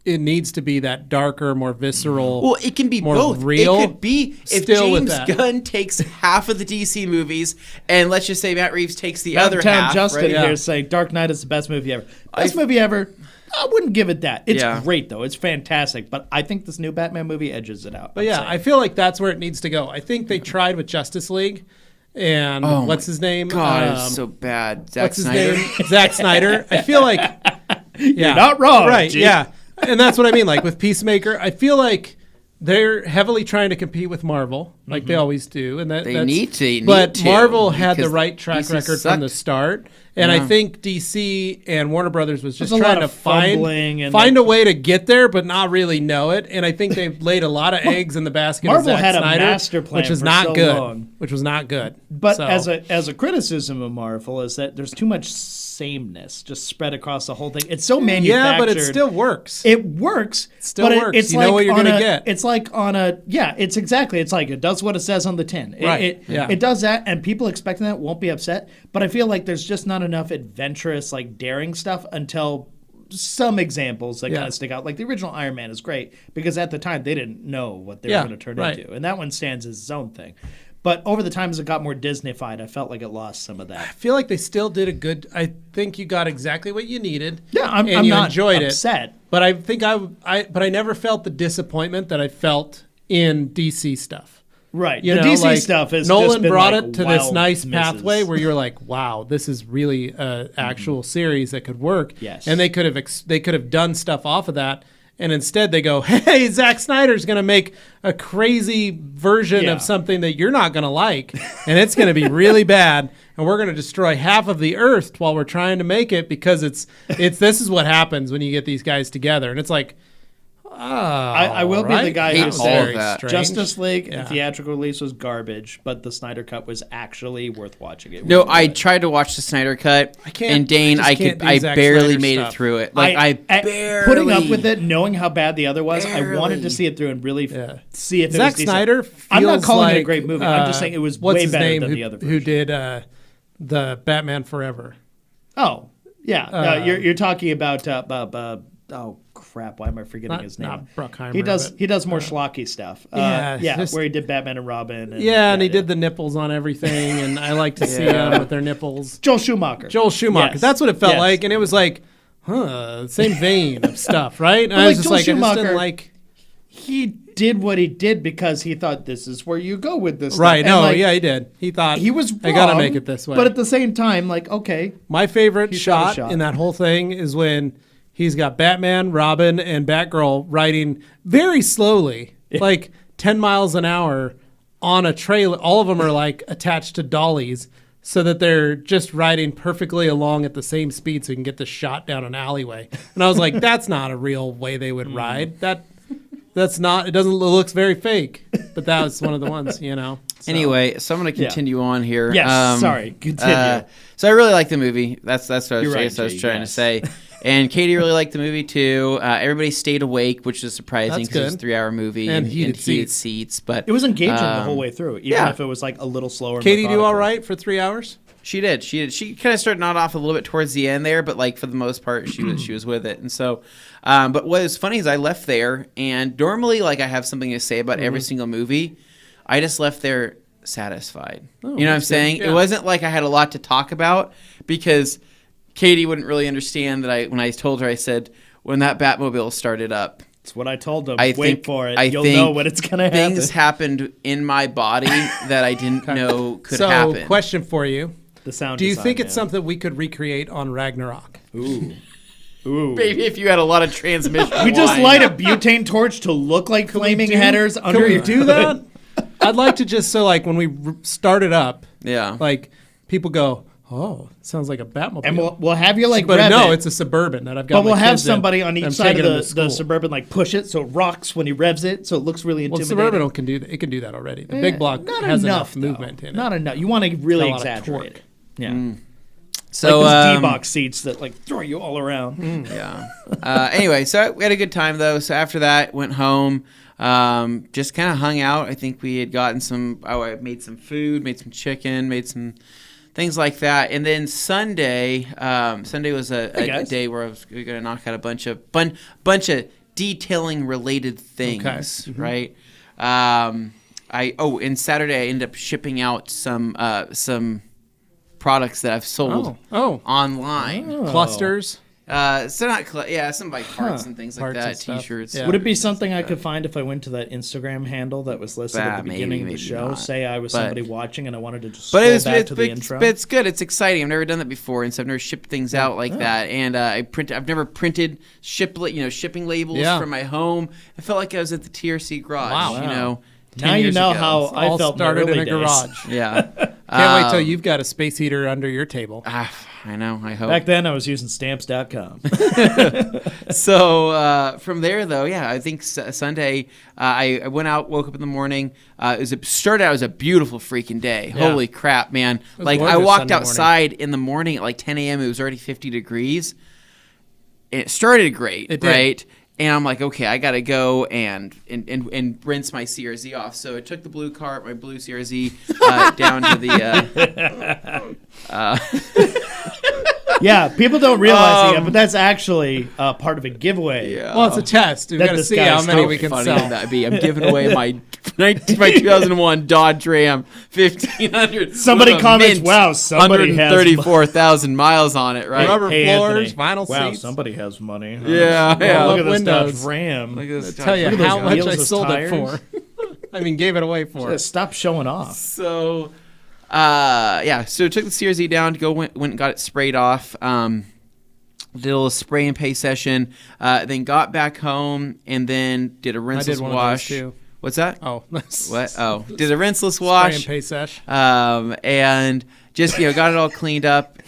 It needs to be that darker, more visceral. Well, it can be more both. Real, it could be if James Gunn takes half of the DC movies, and let's just say Matt Reeves takes the other half. Justin right? here saying Dark Knight is the best movie ever. Best movie ever. I wouldn't give it that. It's great though. It's fantastic. But I think this new Batman movie edges it out. But I feel like that's where it needs to go. I think they tried with Justice League. And what's his name? God, it's so bad. Zack Snyder. Zack Snyder. I feel like you're not wrong. Right. G. Yeah. And that's what I mean. Like with Peacemaker, I feel like they're heavily trying to compete with Marvel, like they always do, and that's, need to. But Marvel had the right track record from the start, and I think DC and Warner Brothers was just trying to find a way to get there, but not really know it. And I think they've laid a lot of eggs in the basket. Marvel of Zack had Snyder, a master plan, which was for not so good. Long. Which was not good. But as a criticism of Marvel is that there's too much sameness just spread across the whole thing. It's so manufactured. Yeah, but it still works. It works. It still works. It's know what you're going to get. It's like on a it's exactly. It's like it does what it says on the tin. It does that, and people expecting that won't be upset. But I feel like there's just not enough adventurous, like daring stuff until some examples that kind of stick out. Like the original Iron Man is great because at the time they didn't know what they were going to turn into, and that one stands as its own thing. But over the time as it got more Disney-fied, I felt like it lost some of that. I feel like they still did a good. I think you got exactly what you needed. Yeah, I'm you not enjoyed upset. It. But I think but I never felt the disappointment that I felt in DC stuff. Right. The DC stuff is Nolan just been brought like it to this nice pathway where you're like, wow, this is really an actual series that could work. Yes. And they could have done stuff off of that. And instead they go, hey, Zack Snyder's going to make a crazy version of something that you're not going to like. And it's going to be really bad. And we're going to destroy half of the earth while we're trying to make it because this is what happens when you get these guys together. And it's like, I will be the guy who Hate all of said that. Justice League Yeah. the theatrical release was garbage, but the Snyder Cut was actually worth watching. It No, was I good. tried to watch the Snyder Cut, I can't- and Dane, I just can't do I Zack barely Snyder made it stuff. through it. Like I barely putting up with it, knowing how bad the other was. I wanted to Barely. see it through and really Yeah. see if it Zack was decent. Snyder. I'm not feels calling it a like, great movie. I'm just saying it was what's way his better name, than who, the other who version. did the Batman Forever. Oh, yeah. You're talking about oh crap! Why am I forgetting his name? Not Bruckheimer. He does more schlocky stuff. yeah, just- where he did Batman and Robin. And, And he did the nipples on everything, and I like to see them with their nipples. Joel Schumacher. Yes. That's what it felt like, and it was like, same vein of stuff, right? And I was just Joel like, I just Schumacher, didn't like. He did what he did because he thought this is where you go with this. Right? Stuff. No, And, he did. He thought he was. I gotta wrong, make it this way. But at the same time, like, okay, My favorite He shot a shot shot. in that whole thing is when he's got Batman, Robin, and Batgirl riding very slowly, like 10 miles an hour on a trailer. All of them are like attached to dollies so that they're just riding perfectly along at the same speed so you can get the shot down an alleyway. And I was like, that's not a real way they would ride. That's not, it doesn't, it looks very fake. But that was one of the ones, you know. So. Anyway, so I'm going to continue on here. Yes, sorry. Continue. So I really like the movie. That's what I was, You're right, I was G, trying to yes. say. And Katie really liked the movie too. Everybody stayed awake, which is surprising That's because it was a good. 3-hour movie And heated seats. But it was engaging the whole way through, even yeah. if it was like a little slower. Katie do methodical. all right for 3 hours? She did. She kind of started not off a little bit towards the end there, but like for the most part, she was with it. And so, but what was funny is I left there, and normally like I have something to say about every single movie. I just left there satisfied. You know what I'm saying? Yeah. It wasn't like I had a lot to talk about because Katie wouldn't really understand that when I told her, I said, when that Batmobile started up, That's what I told him. I Wait think- for it. I You'll think know when it's gonna happen. things happened in my body that I didn't know could So, happen. question for you. The sound. Do you design, think it's man. something we could recreate on Ragnarok? Ooh. Maybe if you had a lot of transmission. We just line. light a butane torch to look like flaming headers under Can we your do that? I'd like to just so like when we start it up, Yeah. like people go, "Oh, it sounds like a Batmobile." And we'll have you like but rev no, it, it's a Suburban that I've got. but we'll my have kids in. somebody on each I'm side of taking them the to school. Suburban like push it so it rocks when he revs it, so it looks really Well, intimidating. Suburban can do that. It can do that already. The big block Not has enough enough though. movement in it. Not enough. You want to really Got a lot of exaggerate torque. it. Yeah. So Like those D-box seats that like throw you all around. Yeah. Anyway, so we had a good time though. So after that, went home, just kind of hung out. I think we had gotten I made some food, made some chicken, made some things like that. And then Sunday was a day where I was going to knock out a bunch of detailing related things, right? And Saturday I ended up shipping out some products that I've sold online. Clusters. So not some like parts and things like Parts that, and stuff. T-shirts. Yeah. Would it be something I could find if I went to that Instagram handle that was listed at the beginning of the maybe show? not. Say I was But- somebody watching and I wanted to just But scroll it's back to the intro. but it's good. It's exciting. I've never done that before, and so I've never shipped things out like that. And I've never printed shipping labels Yeah. from my home. I felt like I was at the TRC garage. Wow. You know, Now 10 you years know ago. how I All felt started in in, a the early days. garage. Yeah. Can't wait till you've got a space heater under your table. I know. I hope. Back then I was using stamps.com. So from there, though, I think Sunday I went out, woke up in the morning. Started out as a beautiful freaking day. Yeah. Holy crap, man! Like I gorgeous walked Sunday morning. outside in the morning at like 10 a.m. It was already 50 degrees. It started great, It did. right? And I'm like, okay, I gotta go and rinse my CRZ off. So I took the blue cart, my blue CRZ, down to the. Yeah, people don't realize it yet, but that's actually part of a giveaway. Yeah. Well, it's a test. We've That got to this see guy's how many so we can funny sell. would that be? I'm giving away my 2001 Dodge Ram 1500. Somebody with a comments, mint "Wow, somebody has 134,000 miles on it, right? Rubber Hey, floors, Anthony. vinyl Wow, seats. somebody has money. Huh? Yeah, yeah. Look at this Windows. Dodge Ram. Look at this Tell you Look at how those much wheels I as sold tires. it for. I mean, gave it away for. Stop showing off. So, so took the CRZ down to went and got it sprayed off. Did a little spray and paint session. Then got back home and then did a rinse I did and one wash. of those too. What's that? Oh, What? Oh, did a rinseless wash. Spray and pay sesh. And just, got it all cleaned up.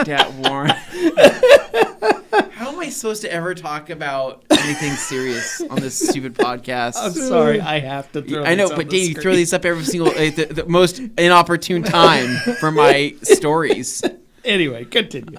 Dad, Warren. How am I supposed to ever talk about anything serious on this stupid podcast? I'm sorry, I have to throw. I know, but Dane, you throw these up every single the most inopportune time for my stories. Anyway, continue.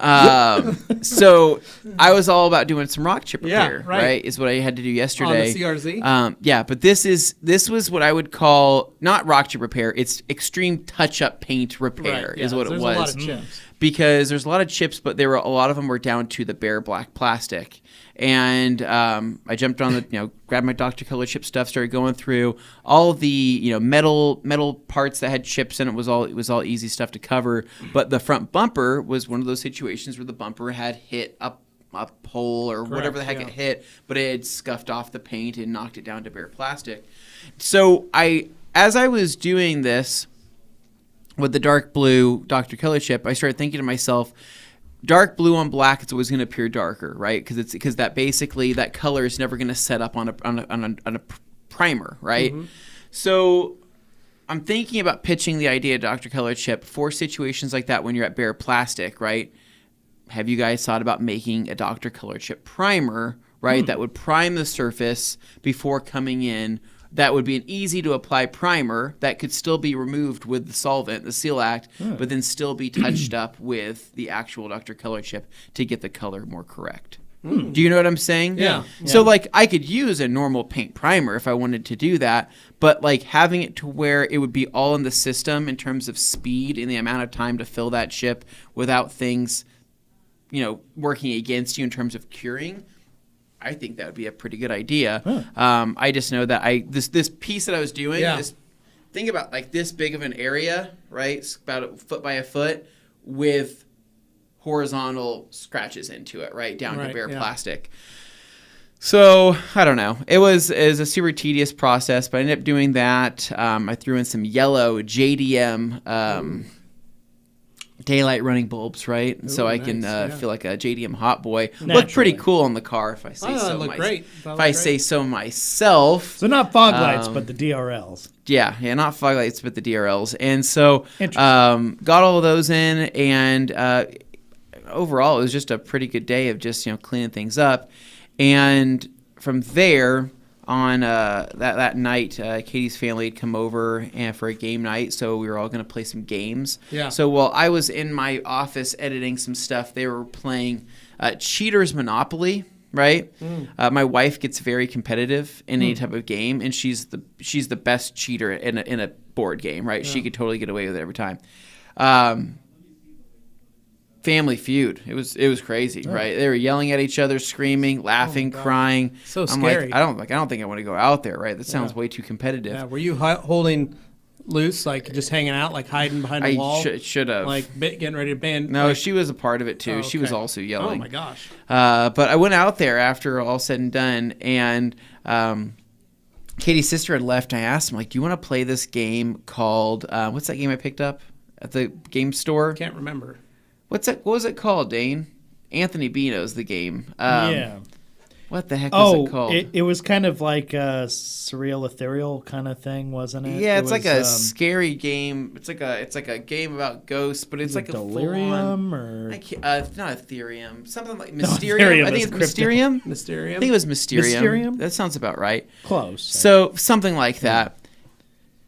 So I was all about doing some rock chip repair, right. right? Is what I had to do yesterday. On the CRZ? Yeah, but this was what I would call not rock chip repair. It's extreme touch-up paint repair is what it was. There's a lot of chips. Because there's a lot of chips, but a lot of them were down to the bare black plastic. And I jumped on grabbed my Dr. Color chip stuff, started going through all the metal parts that had chips in it. It was all easy stuff to cover. But the front bumper was one of those situations where the bumper had hit a pole or whatever the heck it hit, but it had scuffed off the paint and knocked it down to bare plastic. So as I was doing this with the dark blue Dr. Color chip, I started thinking to myself, dark blue on black, it's always going to appear darker, right? Because that basically that color is never going to set up on a primer, right? Mm-hmm. So I'm thinking about pitching the idea of Dr. Color chip for situations like that when you're at bare plastic, right? Have you guys thought about making a Dr. Color chip primer, right? That would prime the surface before coming in. That would be an easy to apply primer that could still be removed with the solvent, the Seal Act, but then still be touched up with the actual Dr. Color chip to get the color more correct. Do you know what I'm saying? Yeah. So I could use a normal paint primer if I wanted to do that, but having it to where it would be all in the system in terms of speed and the amount of time to fill that chip without things, working against you in terms of curing. I think that would be a pretty good idea. I just know that this piece that I was doing, think about this big of an area, right? It's about a foot by a foot with horizontal scratches into it, right? Down to bare plastic. So I don't know. It was a super tedious process, but I ended up doing that. I threw in some yellow JDM daylight running bulbs, right? And so I can feel like a JDM hot boy. Naturally. Look pretty cool on the car, if I say so. Great. Say so myself. So not fog lights, but the DRLs. Yeah, not fog lights, but the DRLs. And so got all of those in, and overall it was just a pretty good day of just cleaning things up. And from there, on that night, Katie's family had come over for a game night, so we were all going to play some games. Yeah. So while I was in my office editing some stuff, they were playing Cheaters Monopoly, right? My wife gets very competitive in any type of game, and she's the best cheater in a board game, right? Yeah. She could totally get away with it every time. Family Feud. It was crazy, right? They were yelling at each other, screaming, laughing, crying. So I'm scary. I don't think I want to go out there, right? That sounds way too competitive. Yeah. Were you holding loose, just hanging out, hiding behind a wall? I should have. Getting ready to ban. No, she was a part of it too. Oh, okay. She was also yelling. Oh my gosh. But I went out there after all said and done, and Katie's sister had left. And I asked him, do you want to play this game called what's that game I picked up at the game store? Can't remember. What was it called, Dane? Anthony B knows the game. Yeah. What the heck was it called? It was kind of like a surreal, ethereal kind of thing, wasn't it? Yeah, it's like a scary game. It's like a game about ghosts, but it's like a delirium full-on, not Ethereum. Something like Mysterium. I think it's Mysterium. Mysterium. I think it was Mysterium. Mysterium? That sounds about right. Close. So something like that.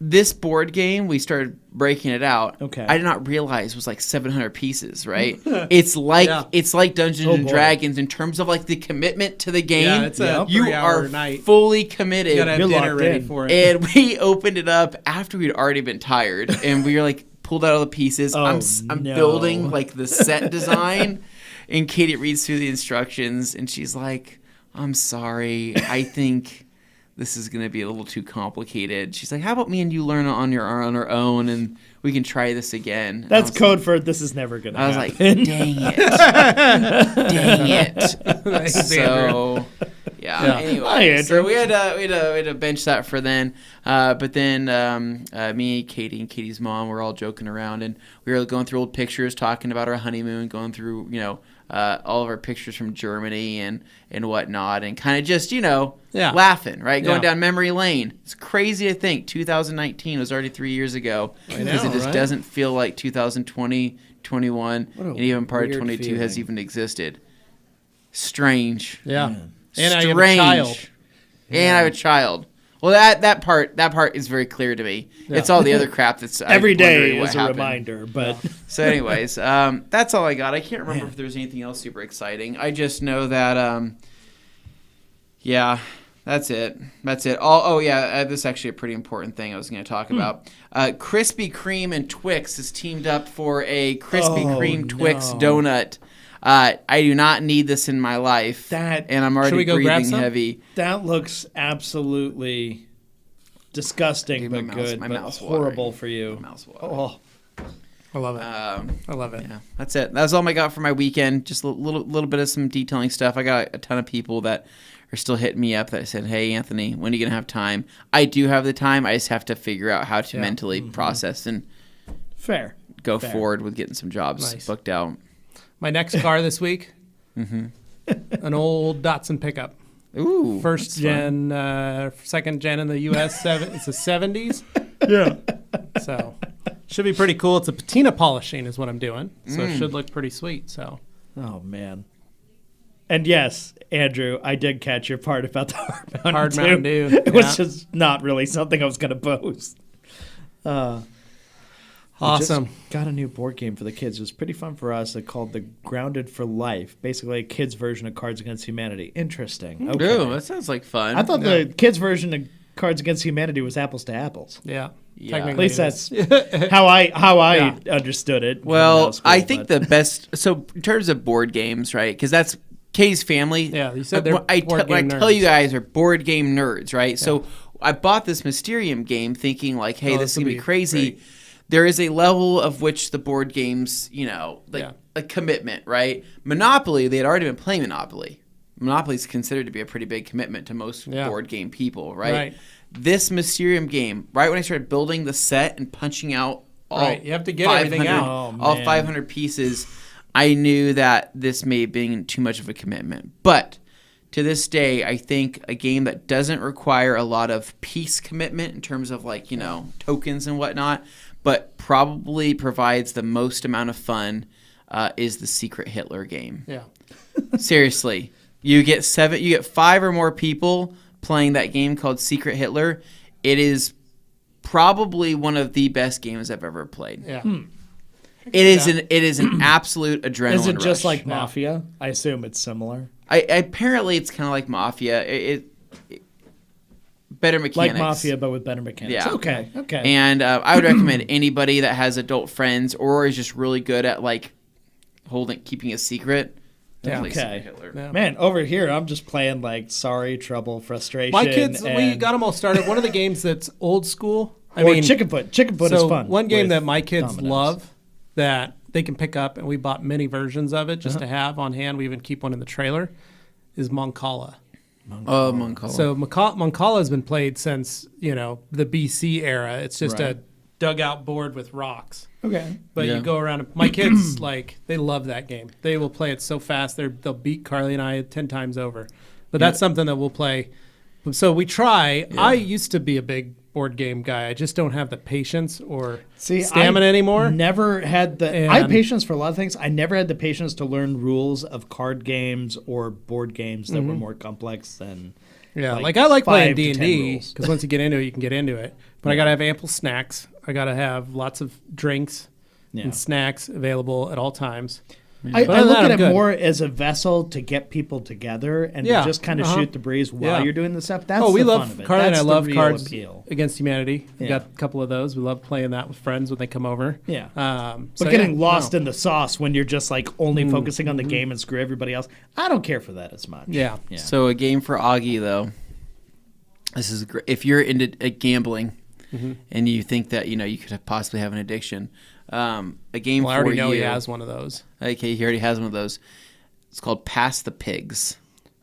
This board game, we started breaking it out. Okay. I did not realize it was 700 pieces, right? It's like Dungeons and Dragons in terms of the commitment to the game. Yeah, it's a 3-hour night. Fully committed. You gotta have dinner ready for it. And we opened it up after we'd already been tired, and we were pulled out all the pieces. I'm building the set design, and Katie reads through the instructions, and she's like, "I'm sorry, I think this is going to be a little too complicated." She's like, "How about me and you learn on our own, and we can try this again?" That's code for this is never going to happen. I was like, dang it. Dang it. So, Yeah. Anyway, Hi, Andrew. so we had to bench that for then. But then me, Katie, and Katie's mom were all joking around, and we were going through old pictures, talking about our honeymoon, going through all of our pictures from Germany and whatnot, and kind of just laughing, right? Going down memory lane. It's crazy to think 2019 was already 3 years ago, because it just doesn't feel like 2020, 21, and even part of 22 has even existed. Strange. Yeah. And Strange. I have a child. And I have a child. Well, that part is very clear to me. Yeah. It's all the other crap that's every day is a reminder. But so, anyways, that's all I got. I can't remember if there's anything else super exciting. I just know that, that's it. That's it. This is actually a pretty important thing I was going to talk about. Krispy Kreme and Twix has teamed up for a Krispy Kreme Twix donut. I do not need this in my life, and I'm already breathing heavy. That looks absolutely disgusting, but good, but horrible for you. My mouth's watering. I love it. I love it. Yeah, that's it. That's all I got for my weekend. Just a little bit of some detailing stuff. I got a ton of people that are still hitting me up that said, "Hey, Anthony, when are you gonna have time?" I do have the time. I just have to figure out how to mentally process and go forward with getting some jobs booked out. My next car this week, an old Datsun pickup. Ooh, first gen, second gen in the U.S. It's a 70s. Yeah. So should be pretty cool. It's a patina polishing is what I'm doing, so it should look pretty sweet. So. Oh man. And yes, Andrew, I did catch your part about the Hard Mountain Dew. It was just not really something I was going to post. Awesome. Just got a new board game for the kids. It was pretty fun for us. It's called the Grounded for Life. Basically a kids' version of Cards Against Humanity. Interesting. Okay. Ooh, that sounds like fun. I thought the kids' version of Cards Against Humanity was apples to apples. Yeah. At least that's how I understood it. Well, I think the best. So in terms of board games, right? Because that's Kay's family. Yeah, you said they're I tell you guys are board game nerds, right? Yeah. So I bought this Mysterium game thinking like, hey, this is going to be crazy. Great. There is a level of which the board games, a commitment, right? Monopoly, they had already been playing Monopoly. Monopoly is considered to be a pretty big commitment to most board game people, right? This Mysterium game, right when I started building the set and punching out all you have to get everything out. All 500 pieces, I knew that this may have been too much of a commitment. But to this day, I think a game that doesn't require a lot of piece commitment in terms of tokens and whatnot, but probably provides the most amount of fun is the Secret Hitler game. Yeah. Seriously. You get 5 or more people playing that game called Secret Hitler. It is probably one of the best games I've ever played. Yeah. It is an absolute adrenaline rush. Is it just like Mafia? I assume it's similar. Apparently it's kind of like Mafia. It better mechanics. Like Mafia, but with better mechanics. Yeah. Okay. And I would recommend anybody that has adult friends or is just really good at keeping a secret. Okay. Yeah. Man, over here I'm just playing Sorry, Trouble, Frustration. My kids, we got them all started. One of the games that's old school. Chicken Foot. Chicken Foot is fun. One game that my kids love that they can pick up, and we bought many versions of it just to have on hand. We even keep one in the trailer. Is Moncala. Moncala. So Moncala has been played since the BC era. It's just a dugout board with rocks. Okay. But you go around. My kids they love that game. They will play it so fast. They'll beat Carly and I 10 times over. But that's something that we'll play. So we try. Yeah. I used to be a big board game guy. I just don't have the patience or stamina anymore. Never had I have patience for a lot of things. I never had the patience to learn rules of card games or board games that were more complex than. Yeah, I like playing D&D because once you get into it, you can get into it. But I got to have ample snacks. I got to have lots of drinks and snacks available at all times. I look at it more as a vessel to get people together and to just kind of shoot the breeze while you're doing the stuff. That's we the love fun of it. Carly and I love Cards appeal. Against Humanity. We got a couple of those. We love playing that with friends when they come over. Yeah. But getting lost in the sauce when you're just only focusing on the game and screw everybody else, I don't care for that as much. Yeah. So a game for Augie, though. This is great. If you're into gambling and you think that you could possibly have an addiction, a game I already know he has one of those. Okay, he already has one of those. It's called Pass the Pigs.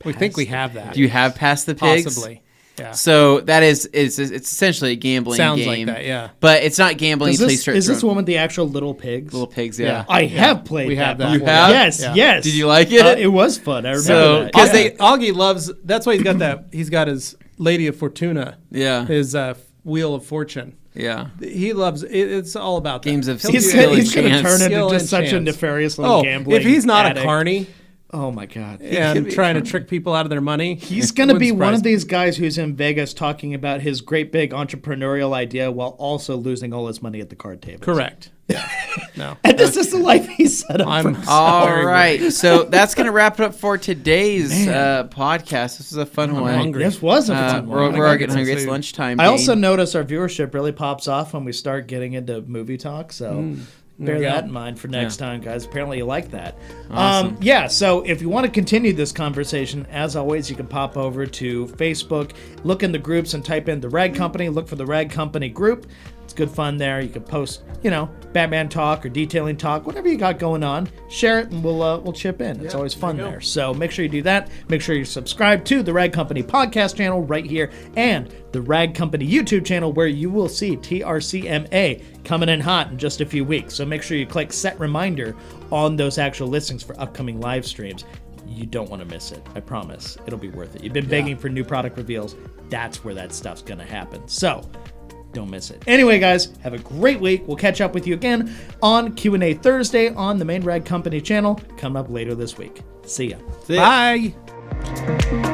We think we have that. Do you have Pass the Pigs? Possibly. Yeah. So that is it's essentially a gambling Sounds game. like that, yeah. But it's not gambling until you start Is this throwing- one with the actual little pigs? Little Pigs, yeah. I have played We that. have that. before. You have? Yes, Yeah. yes. Did you like it? It was fun. I remember So- that. 'cause Yeah. Augie loves. That's why he's got that. He's got his Lady of Fortuna. Yeah. His Wheel of Fortune. Yeah. He loves. It's all about that. Games of He'll He's do skill going and to chance. turn Skill into and just such a chance. nefarious little gambling if he's not addict. a carny Oh my god. could and be trying a to trick people out of their money, He's going to be wouldn't one of surprise me. these guys who's in Vegas talking about his great big entrepreneurial idea while also losing all his money at the card table. Correct. Yeah. No. And this is the life he set up I'm for himself. All Very right. So that's going to wrap it up for today's podcast. This was a fun one. hungry. This was a fun one. We're gotta all get getting some hungry. It's food. lunchtime. I Dane. also notice our viewership really pops off when we start getting into movie talk. So bear you go. that in mind for next time, guys. Apparently you like that. Awesome. So if you want to continue this conversation, as always, you can pop over to Facebook, look in the groups and type in The Rag Company. Look for The Rag Company group. It's good fun there. You can post, Batman talk or detailing talk, whatever you got going on. Share it and we'll chip in. It's always fun there. So make sure you do that. Make sure you subscribe to the Rag Company podcast channel right here and the Rag Company YouTube channel where you will see TRCMA coming in hot in just a few weeks. So make sure you click set reminder on those actual listings for upcoming live streams. You don't want to miss it. I promise. It'll be worth it. You've been begging for new product reveals. That's where that stuff's going to happen. So don't miss it. Anyway, guys, have a great week. We'll catch up with you again on Q&A Thursday on the main Rag Company channel coming up later this week. See ya. That's it. Bye.